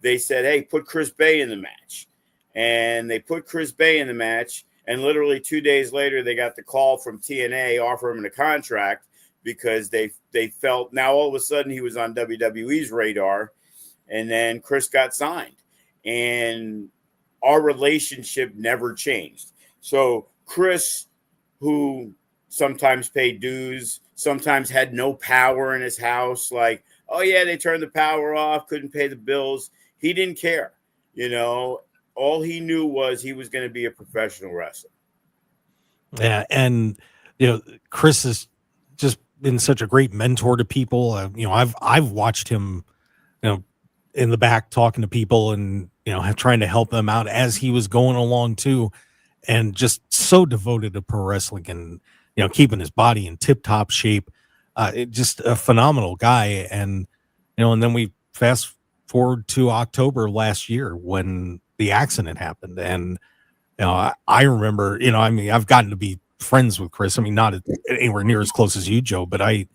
they said, hey, put Chris Bay in the match. And they put Chris Bay in the match. And literally 2 days later, they got the call from TNA offering him a contract because they felt now all of a sudden he was on WWE's radar. And then Chris got signed. And our relationship never changed. So Chris, who sometimes paid dues, sometimes had no power in his house, like, oh, yeah, they turned the power off, couldn't pay the bills. He didn't care. All he knew was he was going to be a professional wrestler. Yeah. And, Chris has just been such a great mentor to people. I've watched him, in the back talking to people and, trying to help them out as he was going along too. And just so devoted to pro wrestling and, keeping his body in tip top shape. Just a phenomenal guy. And, and then we fast forward to October last year when the accident happened. And, I remember, I've gotten to be friends with Chris. Not anywhere near as close as you, Joe, but I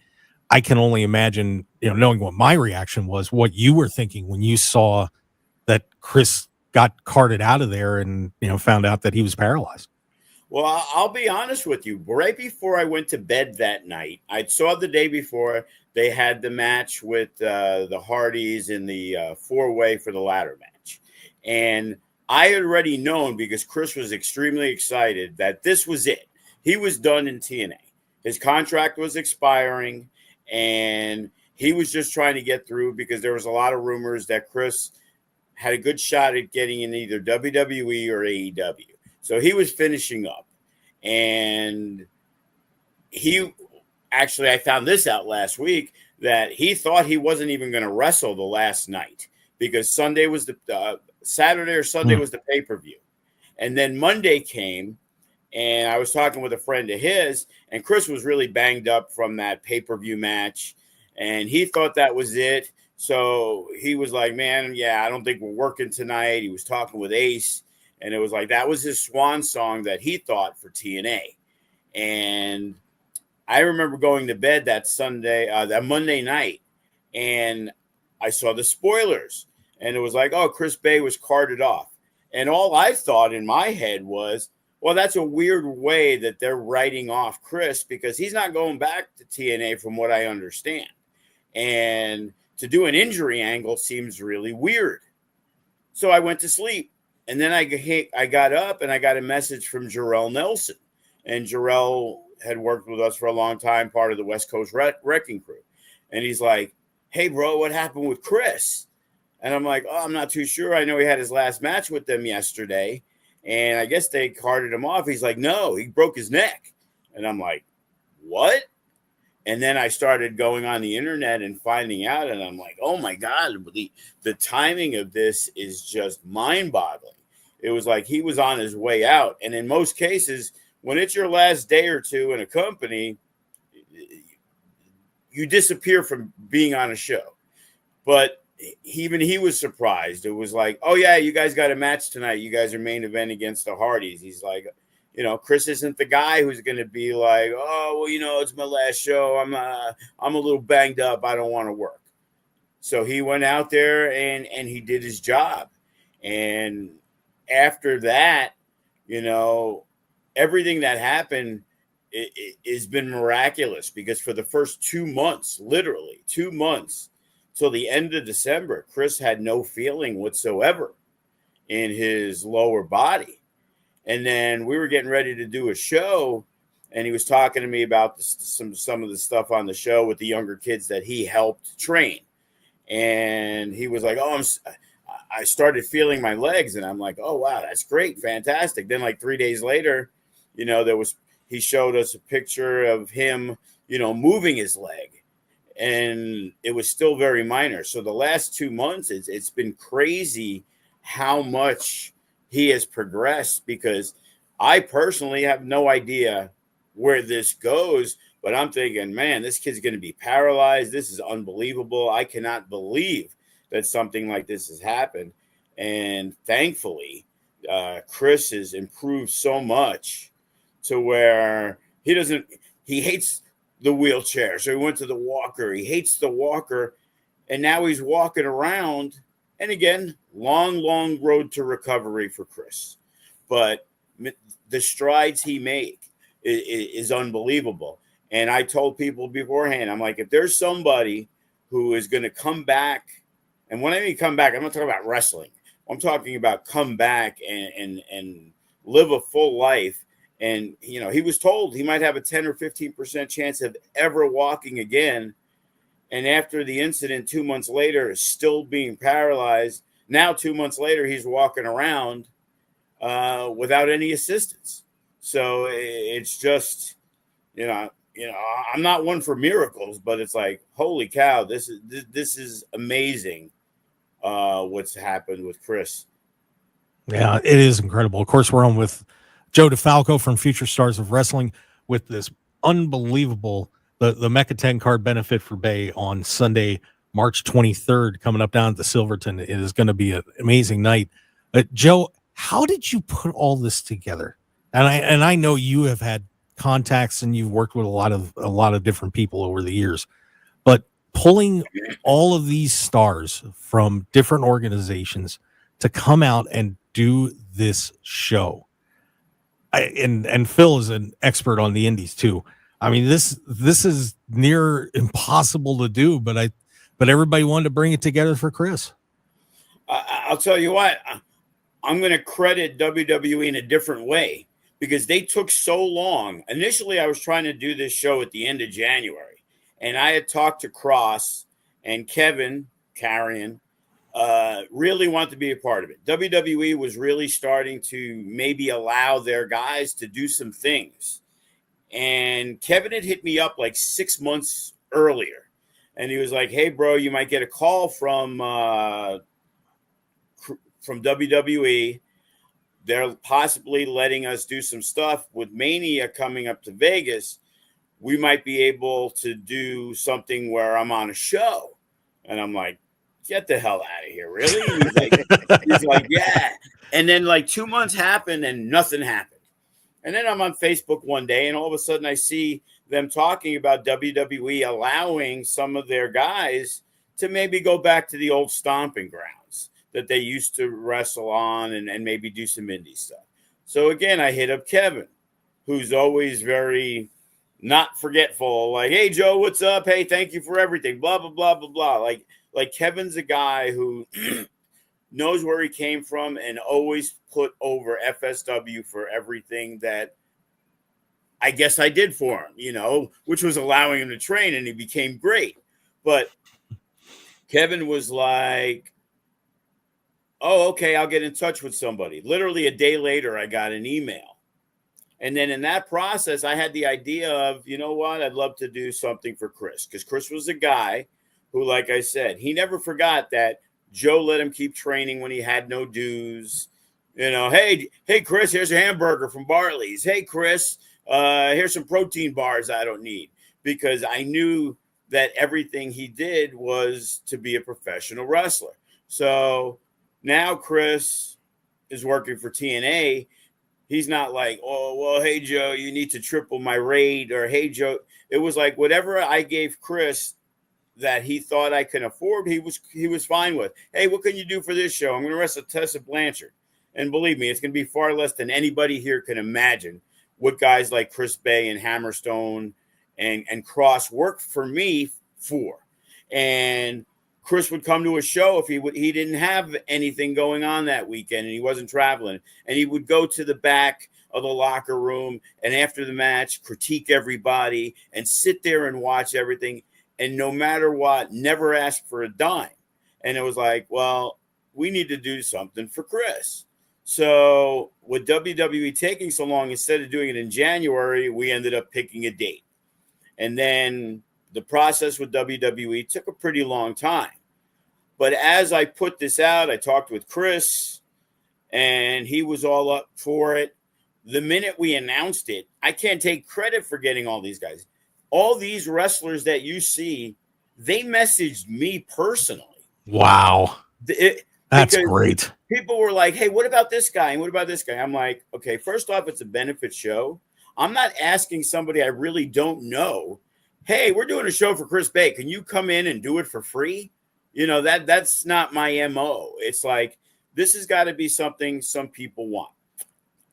can only imagine, knowing what my reaction was, what you were thinking when you saw that Chris got carted out of there and, found out that he was paralyzed. Well, I'll be honest with you. Right before I went to bed that night, I saw the day before they had the match with the Hardys in the four-way for the ladder match. And I had already known, because Chris was extremely excited, that this was it. He was done in TNA. His contract was expiring, and he was just trying to get through because there was a lot of rumors that Chris had a good shot at getting in either WWE or AEW. So he was finishing up. And I found this out last week, that he thought he wasn't even going to wrestle the last night because Sunday was Saturday or Sunday was the pay-per-view. And then Monday came, and I was talking with a friend of his, and Chris was really banged up from that pay-per-view match, and he thought that was it. So he was like, man, I don't think we're working tonight. He was talking with Ace, and it was like that was his swan song that he thought for TNA. And I remember going to bed that Monday night, and I saw the spoilers, and it was like, oh, Chris Bay was carted off. And all I thought in my head was, well, that's a weird way that they're writing off Chris because he's not going back to TNA from what I understand. And to do an injury angle seems really weird. So I went to sleep. And then I got up and I got a message from Jarrell Nelson. And Jarrell had worked with us for a long time, part of the West Coast Wrecking Crew. And he's like, hey, bro, what happened with Chris? And I'm like, oh, I'm not too sure. I know he had his last match with them yesterday, and I guess they carted him off. He's like, no, he broke his neck. And I'm like, what? And then I started going on the internet and finding out, and I'm like, oh, my God, the timing of this is just mind-boggling. It was like he was on his way out. And in most cases, when it's your last day or two in a company, you disappear from being on a show. But even he was surprised. It was like, oh, yeah, you guys got a match tonight. You guys are main event against the Hardys. He's like, Chris isn't the guy who's going to be like, oh, well, it's my last show. I'm a little banged up. I don't want to work. So he went out there and he did his job. And after that, everything that happened has been miraculous because for the first 2 months, literally 2 months, till the end of December, Chris had no feeling whatsoever in his lower body. And then we were getting ready to do a show, and he was talking to me about some of the stuff on the show with the younger kids that he helped train. And he was like, "Oh, I started feeling my legs," and I'm like, "Oh wow, that's great, fantastic." Then like 3 days later, he showed us a picture of him, moving his leg, and it was still very minor. So the last 2 months, it's been crazy how much he has progressed, because I personally have no idea where this goes, but I'm thinking, man, this kid's going to be paralyzed. This is unbelievable. I cannot believe that something like this has happened. And thankfully, Chris has improved so much to where he hates the wheelchair. So he went to the walker. He hates the walker. And now he's walking around. And again, long road to recovery for Chris. But the strides he made is unbelievable. And I told people beforehand, I'm like, if there's somebody who is going to come back, and when I mean come back, I'm not talking about wrestling. I'm talking about come back and live a full life. And, he was told he might have a 10 or 15% chance of ever walking again. And after the incident, 2 months later, still being paralyzed. Now, 2 months later, he's walking around without any assistance. So it's just, I'm not one for miracles, but it's like, holy cow, this is amazing. What's happened with Chris. Yeah, it is incredible. Of course, we're on with Joe DeFalco from Future Stars of Wrestling with this unbelievable, the Mecha 10 card benefit for Bay on Sunday, March 23rd, coming up down at the Silverton. It is going to be an amazing night. Joe, how did you put all this together? And I know you have had contacts and you've worked with a lot of different people over the years, but pulling all of these stars from different organizations to come out and do this show. And Phil is an expert on the indies too. I mean, this is near impossible to do, but everybody wanted to bring it together for Chris. I'll tell you what, I'm going to credit WWE in a different way, because they took so long. Initially, I was trying to do this show at the end of January, and I had talked to Cross and Kevin Carrion, really wanted to be a part of it. WWE was really starting to maybe allow their guys to do some things. And Kevin had hit me up like 6 months earlier, and he was like, "Hey, bro, you might get a call from WWE. They're possibly letting us do some stuff with Mania coming up to Vegas. We might be able to do something where I'm on a show." And I'm like, "Get the hell out of here, really?" He's like, "Yeah." And then like 2 months happened and nothing happened. And then I'm on Facebook one day, and all of a sudden I see them talking about WWE allowing some of their guys to maybe go back to the old stomping grounds that they used to wrestle on and maybe do some indie stuff. So again, I hit up Kevin, who's always very not forgetful. Like, "Hey, Joe, what's up? Hey, thank you for everything. Blah, blah, blah, blah, blah." Like Kevin's a guy who knows where he came from and always put over FSW for everything that I guess I did for him, which was allowing him to train, and he became great. But Kevin was like, "Oh, okay, I'll get in touch with somebody." Literally a day later, I got an email. And then in that process, I had the idea of, you know what, I'd love to do something for Chris, because Chris was a guy who, like I said, he never forgot that Joe let him keep training when he had no dues. Hey, Chris, here's a hamburger from Bartley's. Hey, Chris, here's some protein bars I don't need, because I knew that everything he did was to be a professional wrestler. So now Chris is working for TNA. He's not like, "Oh, well, hey, Joe, you need to triple my rate," or, "Hey, Joe." It was like whatever I gave Chris that he thought I can afford, he was fine with. "Hey, what can you do for this show? I'm going to wrestle Tessa Blanchard." And believe me, it's going to be far less than anybody here can imagine what guys like Chris Bay and Hammerstone and Cross work for me for. And Chris would come to a show if he didn't have anything going on that weekend and he wasn't traveling, and he would go to the back of the locker room and after the match, critique everybody and sit there and watch everything. And no matter what, never ask for a dime. And it was like, well, we need to do something for Chris. So with WWE taking so long, instead of doing it in January, we ended up picking a date. And then the process with WWE took a pretty long time. But as I put this out, I talked with Chris, and he was all up for it. The minute we announced it, I can't take credit for getting all these guys. All these wrestlers that you see, they messaged me personally. Wow. That's great. People were like, hey, what about this guy? And what about this guy? I'm like, okay, first off, it's a benefit show. I'm not asking somebody I really don't know, hey, we're doing a show for Chris Bay. Can you come in and do it for free? You know, that's not my MO. It's like, this has got to be something some people want.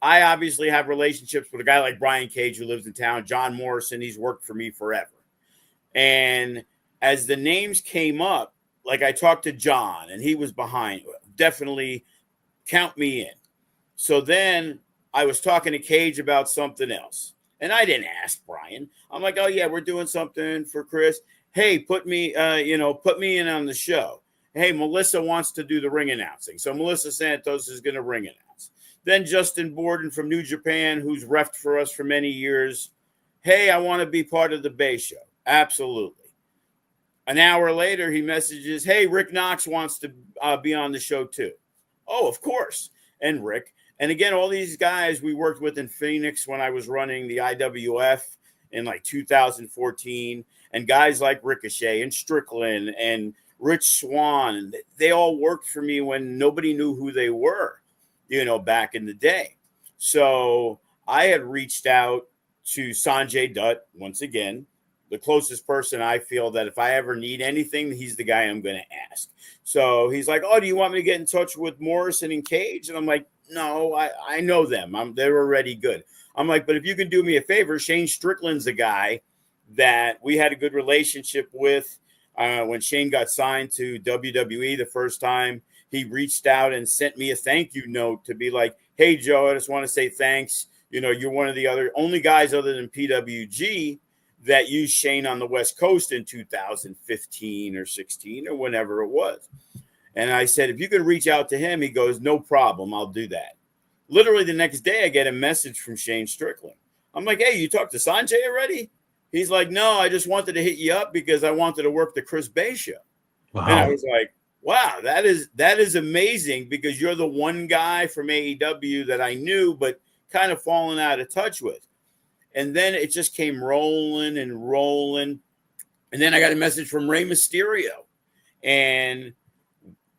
I obviously have relationships with a guy like Brian Cage who lives in town, John Morrison. He's worked for me forever. And as the names came up, like I talked to John and he was behind, definitely count me in. So then I was talking to Cage about something else. And I didn't ask Brian. I'm like, oh yeah, we're doing something for Chris. Hey, put me in on the show. Hey, Melissa wants to do the ring announcing. So Melissa Santos is going to ring announce. Then Justin Borden from New Japan, who's refed for us for many years. Hey, I want to be part of the Bay Show. Absolutely. An hour later, he messages, hey, Rick Knox wants to be on the show too. Oh, of course. And Rick. And again, all these guys we worked with in Phoenix when I was running the IWF in like 2014. And guys like Ricochet and Strickland and Rich Swann, they all worked for me when nobody knew who they were, you know, back in the day. So I had reached out to Sanjay Dutt, once again, the closest person I feel that if I ever need anything, he's the guy I'm going to ask. So he's like, oh, do you want me to get in touch with Morrison and Cage? And I'm like, no, I know them. They're already good. I'm like, but if you can do me a favor, Shane Strickland's a guy that we had a good relationship with. When Shane got signed to WWE the first time, he reached out and sent me a thank you note to be like, hey, Joe, I just want to say thanks. You know, you're one of the only guys other than PWG that used Shane on the West Coast in 2015 or 16 or whenever it was. And I said, if you could reach out to him, he goes, no problem. I'll do that. Literally the next day, I get a message from Shane Strickland. I'm like, hey, you talked to Sanjay already? He's like, no, I just wanted to hit you up because I wanted to work the Chris Bay show. Wow. And I was like, wow, that is amazing because you're the one guy from AEW that I knew, but kind of fallen out of touch with. And then it just came rolling and rolling. And then I got a message from Rey Mysterio. And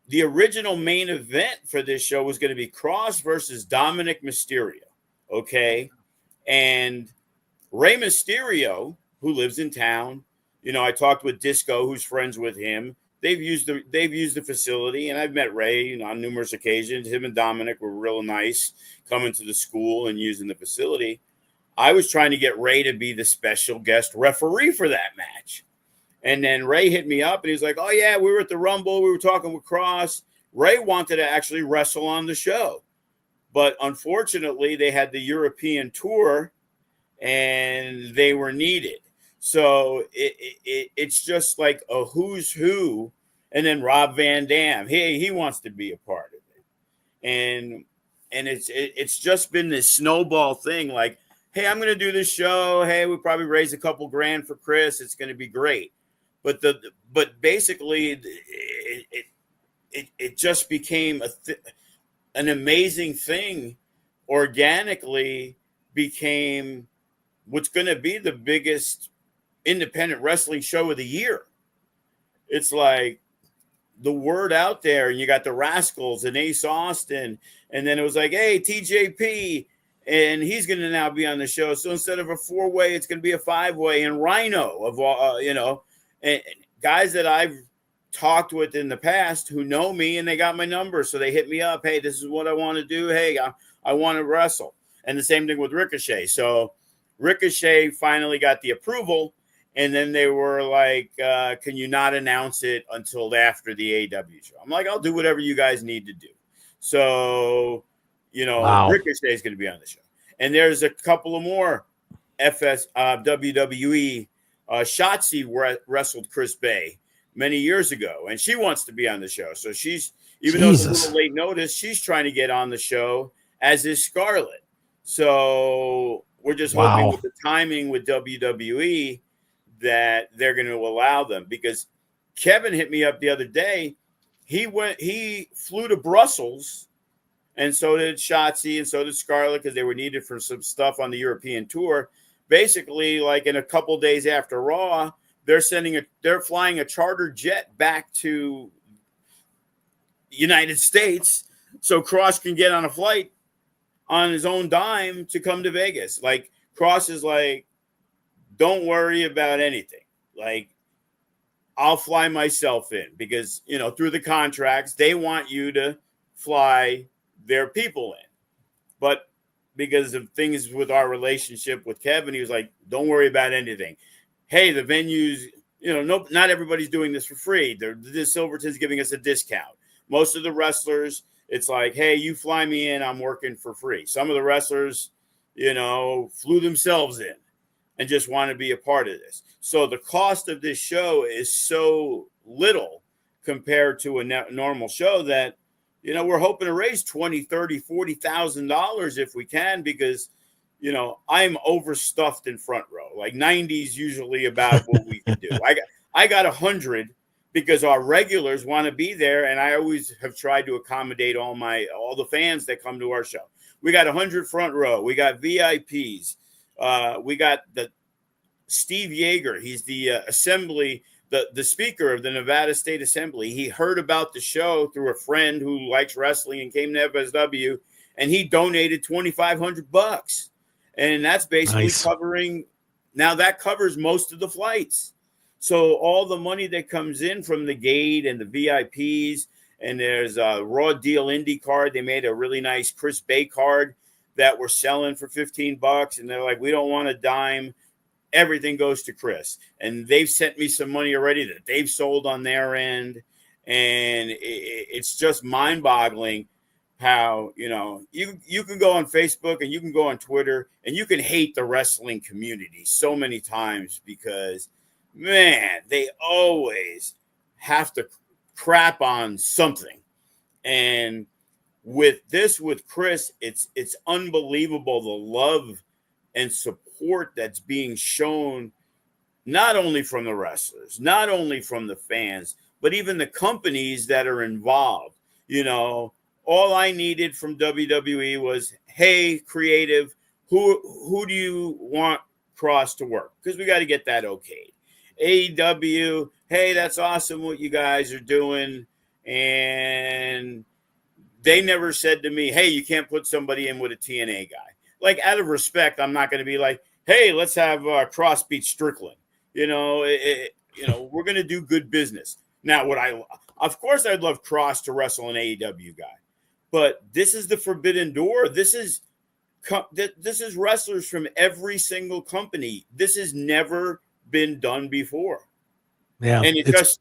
the original main event for this show was going to be Cross versus Dominic Mysterio. Okay. And Rey Mysterio, who lives in town, you know, I talked with Disco, who's friends with him. They've used the facility, and I've met Ray, you know, on numerous occasions. Him and Dominic were real nice coming to the school and using the facility. I was trying to get Ray to be the special guest referee for that match. And then Ray hit me up and he's like, oh yeah, we were at the Rumble. We were talking with Cross. Ray wanted to actually wrestle on the show. But unfortunately, they had the European tour and they were needed. So it's just like a who's who. And then Rob Van Dam, he wants to be a part of it. And it's just been this snowball thing like, hey, I'm going to do this show. Hey, we probably raise a couple grand for Chris. It's going to be great. But basically it just became an amazing thing. Organically became what's going to be the biggest independent wrestling show of the year. It's like the word out there, and you got the Rascals and Ace Austin, and then it was like, hey, TJP, and he's going to now be on the show. So instead of a 4-way, it's going to be a 5-way, and Rhino of and guys that I've talked with in the past who know me and they got my number, so they hit me up. Hey, this is what I want to do. Hey, I want to wrestle. And the same thing with Ricochet. So Ricochet finally got the approval, and then they were like, can you not announce it until after the AEW show? I'm like, I'll do whatever you guys need to do. So, you know, wow. Ricochet is going to be on the show. And there's a couple of more WWE. Shotzi wrestled Chris Bay many years ago, and she wants to be on the show. So she's, even though it's a little late notice, she's trying to get on the show, as is Scarlett. So we're just hoping with the timing with WWE that they're going to allow them, because Kevin hit me up the other day. He flew to Brussels, and so did Shotzi, and so did Scarlett, because they were needed for some stuff on the European tour. Basically, like in a couple days after Raw, they're flying a charter jet back to United States so Cross can get on a flight on his own dime to come to Vegas. Like, Cross is like, don't worry about anything. Like, I'll fly myself in, because, you know, through the contracts, they want you to fly their people in. But because of things with our relationship with Kevin, he was like, don't worry about anything. Hey, the venues, you know, not everybody's doing this for free. The Silverton's giving us a discount. Most of the wrestlers, it's like, hey, you fly me in, I'm working for free. Some of the wrestlers, you know, flew themselves in and just want to be a part of this. So the cost of this show is so little compared to a normal show that, you know, we're hoping to raise $20,000, $30,000, $40,000 if we can, because, you know, I'm overstuffed in front row. Like 90 is usually about what we can do. I got 100 because our regulars want to be there, and I always have tried to accommodate all the fans that come to our show. We got 100 front row. We got VIPs. We got the Steve Yeager. He's the assembly. The speaker of the Nevada State Assembly. He heard about the show through a friend who likes wrestling and came to FSW, and he donated $2,500, and that's basically covering. Now that covers most of the flights. So all the money that comes in from the gate and the VIPs, and there's a Raw Deal Indie card. They made a really nice Chris Bay card that we're selling for $15, and they're like, we don't want a dime. Everything goes to Chris, and they've sent me some money already that they've sold on their end. And it's just mind-boggling how, you know, you can go on Facebook and you can go on Twitter and you can hate the wrestling community so many times because, man, they always have to crap on something. And with Chris, it's unbelievable, the love and support that's being shown, not only from the wrestlers, not only from the fans, but even the companies that are involved. You know, all I needed from WWE was, hey, creative, who do you want Cross to work? Because we got to get that okayed. AEW, hey, that's awesome what you guys are doing. And they never said to me, hey, you can't put somebody in with a TNA guy. Like, out of respect, I'm not going to be like, hey, let's have Cross beat Strickland. You know, we're going to do good business. Now, of course, I'd love Cross to wrestle an AEW guy, but this is the forbidden door. This is wrestlers from every single company. This has never been done before. Yeah, and it's just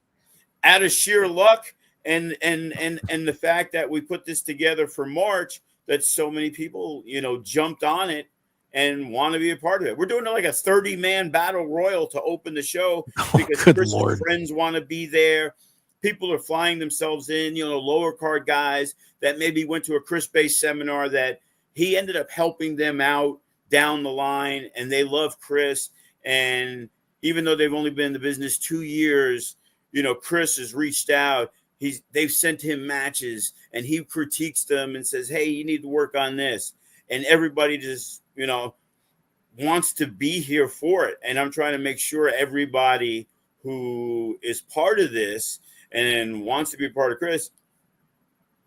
out of sheer luck and the fact that we put this together for March, that so many people, you know, jumped on it and want to be a part of it. We're doing like a 30-man battle royal to open the show because Chris's friends want to be there. People are flying themselves in, you know, lower card guys that maybe went to a Chris Bay seminar that he ended up helping them out down the line, and they love Chris. And even though they've only been in the business 2 years, you know, Chris has reached out. They've sent him matches, and he critiques them and says, hey, you need to work on this. And everybody just, you know, wants to be here for it. And I'm trying to make sure everybody who is part of this and wants to be part of Chris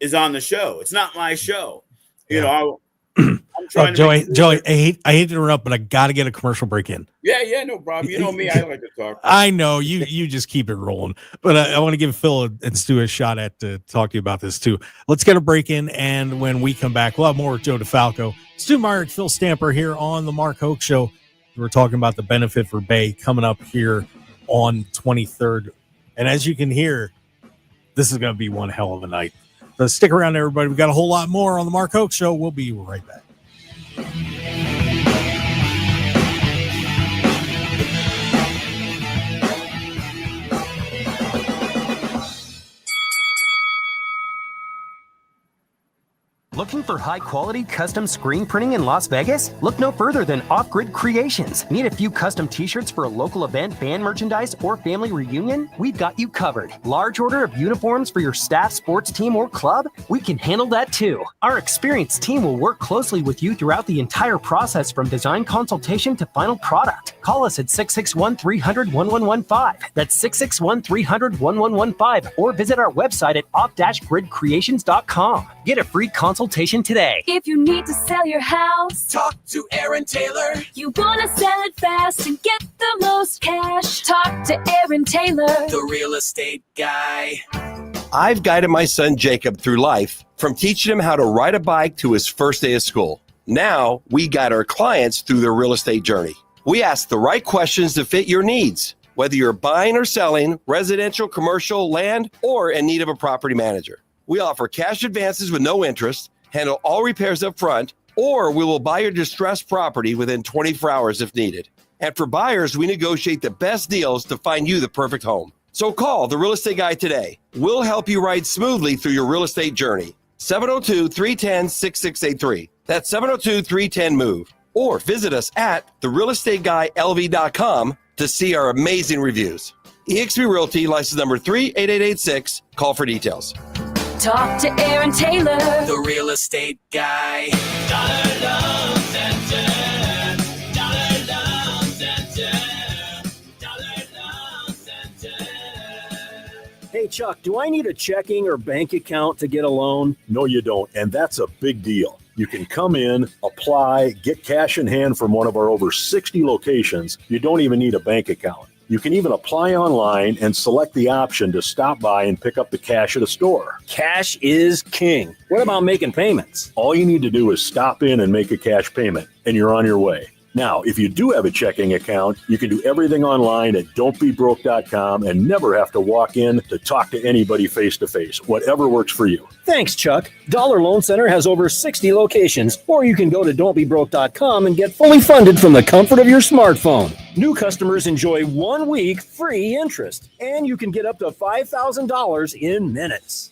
is on the show. It's not my show. You know, I'm trying Joey, I hate to interrupt, but I got to get a commercial break in. Yeah, no problem. You know me, I like to talk. I know you just keep it rolling, but I want to give Phil and Stu a shot at to talk to you about this too. Let's get a break in, and when we come back, we'll have more with Joe DeFalco, Stu Myrick, Phil Stamper here on the Mark Hoke Show. We're talking about the benefit for Bay coming up here on 23rd, and as you can hear, this is going to be one hell of a night. So stick around, everybody. We got a whole lot more on the Mark Hoke Show. We'll be right back. Looking for high-quality custom screen printing in Las Vegas? Look no further than Off-Grid Creations. Need a few custom t-shirts for a local event, band merchandise, or family reunion? We've got you covered. Large order of uniforms for your staff, sports team, or club? We can handle that too. Our experienced team will work closely with you throughout the entire process from design consultation to final product. Call us at 661-300-1115. That's 661-300-1115 or visit our website at off-gridcreations.com. Get a free consultation today. If you need to sell your house, talk to Aaron Taylor. You want to sell it fast and get the most cash, talk to Aaron Taylor, the real estate guy. I've guided my son Jacob through life, from teaching him how to ride a bike to his first day of school. Now we guide our clients through their real estate journey. We ask the right questions to fit your needs, whether you're buying or selling, residential, commercial, land, or in need of a property manager. We offer cash advances with no interest, handle all repairs up front, or we will buy your distressed property within 24 hours if needed. And for buyers, we negotiate the best deals to find you the perfect home. So call the Real Estate Guy today. We'll help you ride smoothly through your real estate journey. 702-310-6683. That's 702-310-MOVE. Or visit us at therealestateguyLV.com to see our amazing reviews. eXp Realty, license number 38886. Call for details. talk to Aaron Taylor, the real estate guy. Dollar Loan Center. Dollar Loan Center. Dollar Loan Center. Hey, Chuck, do I need a checking or bank account to get a loan? No, you don't, and that's a big deal. You can come in, apply, get cash in hand from one of our over 60 locations. You don't even need a bank account. You can even apply online and select the option to stop by and pick up the cash at a store. Cash is king. What about making payments? All you need to do is stop in and make a cash payment, and you're on your way. Now, if you do have a checking account, you can do everything online at don'tbebroke.com and never have to walk in to talk to anybody face-to-face, whatever works for you. Thanks, Chuck. Dollar Loan Center has over 60 locations, or you can go to don'tbebroke.com and get fully funded from the comfort of your smartphone. New customers enjoy 1 week free interest, and you can get up to $5,000 in minutes.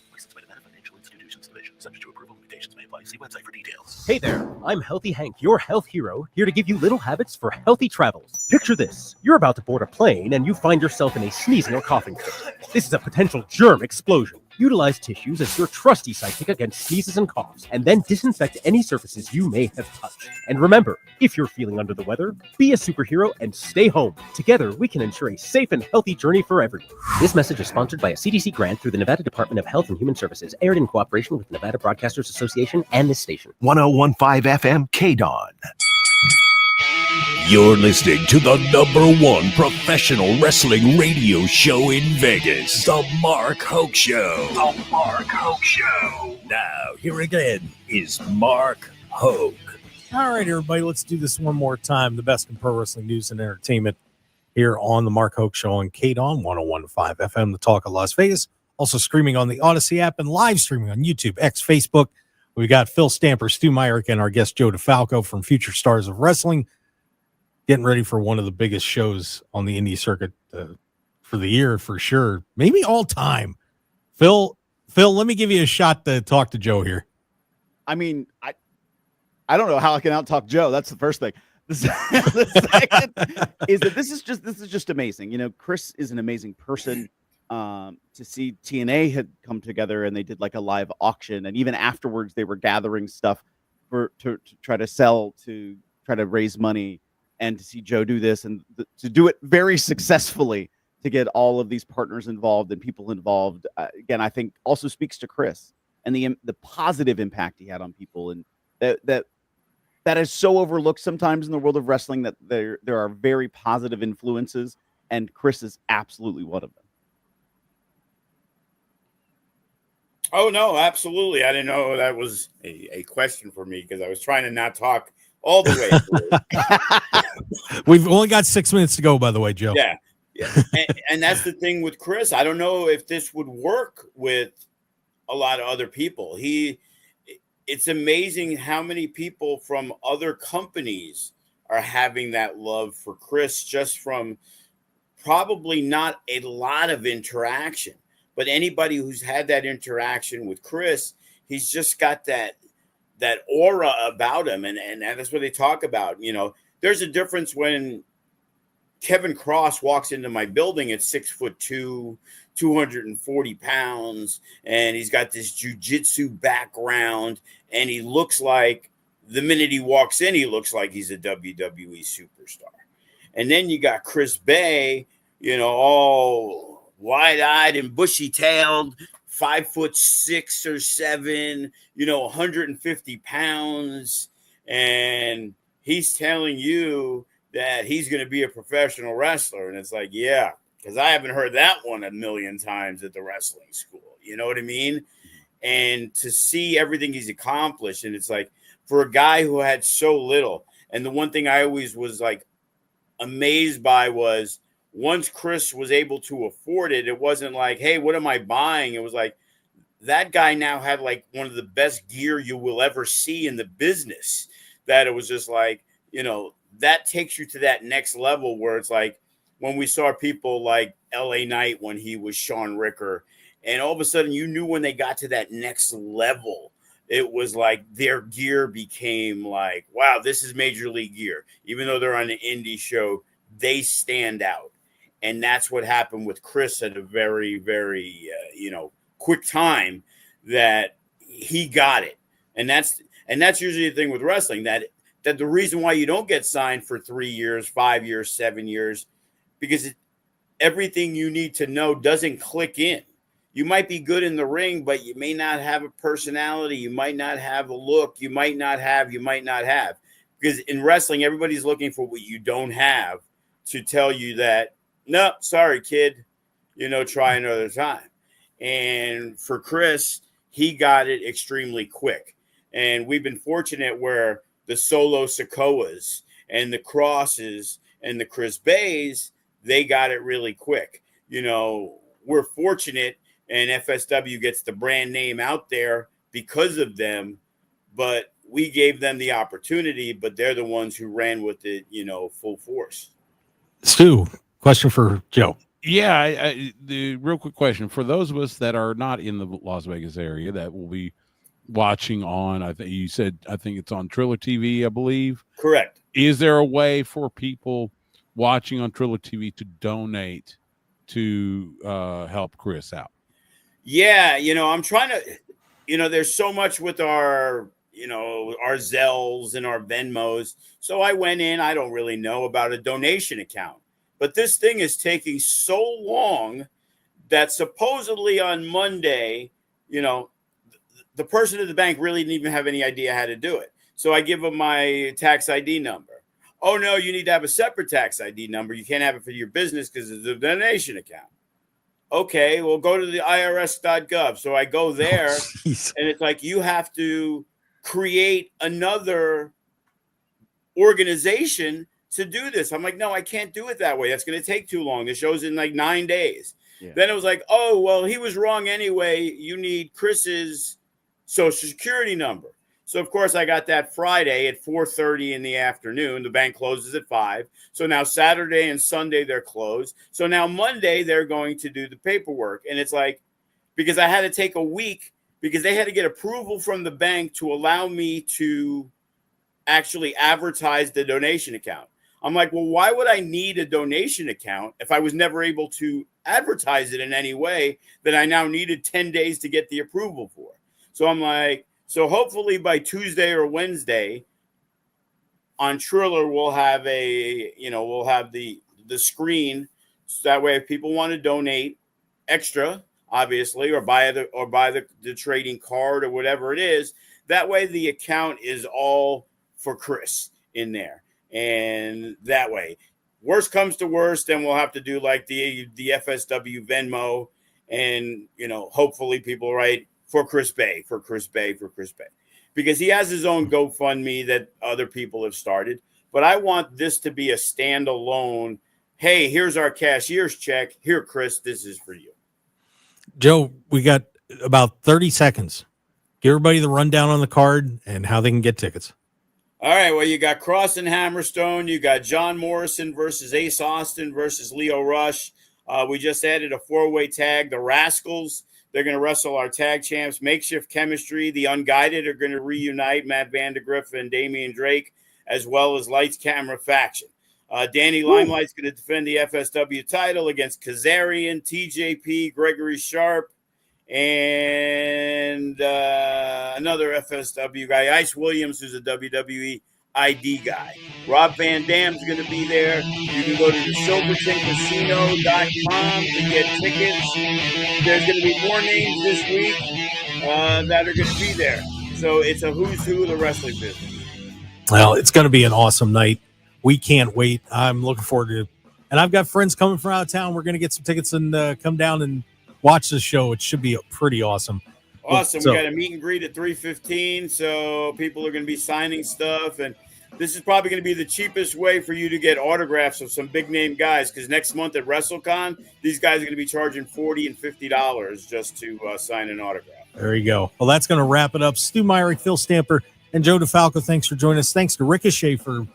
Subject to approval, limitations may apply. See website for details. Hey there, I'm Healthy Hank, your health hero, here to give you little habits for healthy travels. Picture this. You're about to board a plane and you find yourself in a sneezing or coughing fit. This is a potential germ explosion. Utilize tissues as your trusty sidekick against sneezes and coughs, and then disinfect any surfaces you may have touched. And remember, if you're feeling under the weather, be a superhero and stay home. Together, we can ensure a safe and healthy journey for everyone. This message is sponsored by a CDC grant through the Nevada Department of Health and Human Services, aired in cooperation with the Nevada Broadcasters Association and this station. 1015 FM KDAWN. You're listening to the #1 professional wrestling radio show in Vegas, The Mark Hoke Show. The Mark Hoke Show. Now, here again is Mark Hoke. All right, everybody, let's do this one more time. The best in pro wrestling news and entertainment here on The Mark Hoke Show on KDAWN 1015 FM, the talk of Las Vegas. Also streaming on the Odyssey app and live streaming on YouTube, X, Facebook. We got Phil Stamper, Stu Myrick, and our guest Joe DeFalco from Future Stars of Wrestling. Getting ready for one of the biggest shows on the indie circuit for the year, for sure. Maybe all time. Phil, let me give you a shot to talk to Joe here. I mean, I don't know how I can out-talk Joe. That's the first thing. The second is that this is just amazing. You know, Chris is an amazing person. To see TNA had come together and they did like a live auction, and even afterwards they were gathering stuff to try to sell, to try to raise money. And to see Joe do this and to do it very successfully, to get all of these partners involved and people involved, again, I think also speaks to Chris and the positive impact he had on people, and that is so overlooked sometimes in the world of wrestling, that there are very positive influences, and Chris is absolutely one of them. Oh, no, absolutely. I didn't know that was a question for me because I was trying to not talk all the way through. We've only got 6 minutes to go, by the way, Joe. Yeah. And that's the thing with Chris. I don't know if this would work with a lot of other people. it's amazing how many people from other companies are having that love for Chris, just from probably not a lot of interaction, but anybody who's had that interaction with Chris, he's just got that aura about him. And that's what they talk about. There's a difference when Kevin Cross walks into my building at 6'2", 240 pounds, and he's got this jujitsu background, and he looks like, the minute he walks in, he looks like he's a WWE superstar. And then you got Chris Bay, all wide-eyed and bushy-tailed, 5'6" or 7", 150 pounds, and he's telling you that he's going to be a professional wrestler. And it's like, yeah, because I haven't heard that one a million times at the wrestling school. You know what I mean? And to see everything he's accomplished, and it's like, for a guy who had so little, and the one thing I always was like amazed by was, once Chris was able to afford it, it wasn't like, hey, what am I buying? It was like, that guy now had like one of the best gear you will ever see in the business, that it was just like, that takes you to that next level where it's like, when we saw people like LA Knight when he was Sean Ricker, and all of a sudden you knew when they got to that next level, it was like their gear became like, wow, this is major league gear. Even though they're on an indie show, they stand out. And that's what happened with Chris at a very, very, quick time, that he got it. And that's usually the thing with wrestling, that the reason why you don't get signed for 3 years, 5 years, 7 years, because everything you need to know doesn't click in. You might be good in the ring, but you may not have a personality. You might not have a look. You might not have. Because in wrestling, everybody's looking for what you don't have to tell you that, no, sorry, kid, try another time. And for Chris, he got it extremely quick. And we've been fortunate where the Solo Sikoas and the Crosses and the Chris Bays, they got it really quick. We're fortunate, and FSW gets the brand name out there because of them, but we gave them the opportunity, but they're the ones who ran with it, full force. Stu, question for Joe. Yeah, the real quick question for those of us that are not in the Las Vegas area that will be watching on, I think it's on Triller TV, I believe. Correct. Is there a way for people watching on Triller TV to donate to help Chris out? Yeah, I'm trying to, there's so much with our Zells and our Venmos. So I went in, I don't really know about a donation account, but this thing is taking so long that supposedly on Monday, the person at the bank really didn't even have any idea how to do it. So I give them my tax ID number. Oh, no, you need to have a separate tax ID number. You can't have it for your business because it's a donation account. Okay, well, go to the irs.gov. So I go there, and it's like, you have to create another organization to do this. I'm like, no, I can't do it that way. That's going to take too long. The show's in like 9 days. Yeah. Then it was like, oh, well, he was wrong anyway. You need Chris's social security number. So, of course, I got that Friday at 4:30 in the afternoon. The bank closes at 5. So now Saturday and Sunday, they're closed. So now Monday, they're going to do the paperwork. And it's like, because I had to take a week because they had to get approval from the bank to allow me to actually advertise the donation account. I'm like, well, why would I need a donation account if I was never able to advertise it in any way that I now needed 10 days to get the approval for? So I'm like, so hopefully by Tuesday or Wednesday on Triller, we'll have the screen. So that way, if people want to donate extra, obviously, or buy the trading card or whatever it is, that way the account is all for Chris in there. And that way, worst comes to worst, then we'll have to do like the FSW Venmo, and hopefully people write for Chris Bay, because he has his own GoFundMe that other people have started. But I want this to be a standalone. Hey, here's our cashier's check. Here, Chris, this is for you. Joe, we got about 30 seconds. Give everybody the rundown on the card and how they can get tickets. All right, well, you got Cross and Hammerstone. You got John Morrison versus Ace Austin versus Leo Rush. We just added a 4-way tag. The Rascals, they're going to wrestle our tag champs. Makeshift Chemistry, the Unguided are going to reunite Matt Vandergriff and Damian Drake, as well as Lights Camera Faction. Danny Limelight's going to defend the FSW title against Kazarian, TJP, Gregory Sharp, and another FSW guy, Ice Williams, who's a WWE ID guy. Rob Van Dam's going to be there. You can go to the SilvertonCasino.com to get tickets. There's going to be more names this week that are going to be there. So it's a who's who of the wrestling business. Well, it's going to be an awesome night. We can't wait. I'm looking forward to it. And I've got friends coming from out of town. We're going to get some tickets and come down and watch the show. It should be pretty awesome. Awesome. So, we got a meet and greet at 3:15, so people are going to be signing stuff. And this is probably going to be the cheapest way for you to get autographs of some big-name guys, because next month at WrestleCon, these guys are going to be charging $40 and $50 just to sign an autograph. there you go. Well, that's going to wrap it up. Stu Myrick, Phil Stamper, and Joe DeFalco, thanks for joining us. Thanks to Ricochet for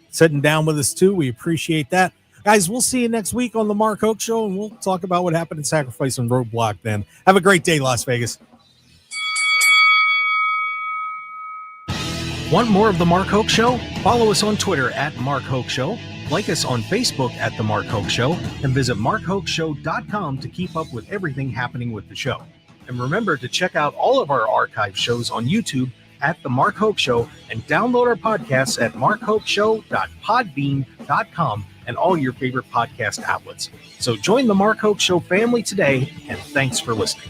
sitting down with us, too. We appreciate that. Guys, we'll see you next week on the Mark Hoke Show, and we'll talk about what happened in Sacrifice and Roadblock then. Have a great day, Las Vegas. Want more of The Mark Hoke Show? Follow us on Twitter at Mark Hoke Show, like us on Facebook at The Mark Hoke Show, and visit markhokeshow.com to keep up with everything happening with the show. And remember to check out all of our archive shows on YouTube at The Mark Hoke Show, and download our podcasts at markhokeshow.podbean.com and all your favorite podcast outlets. So join The Mark Hoke Show family today, and thanks for listening.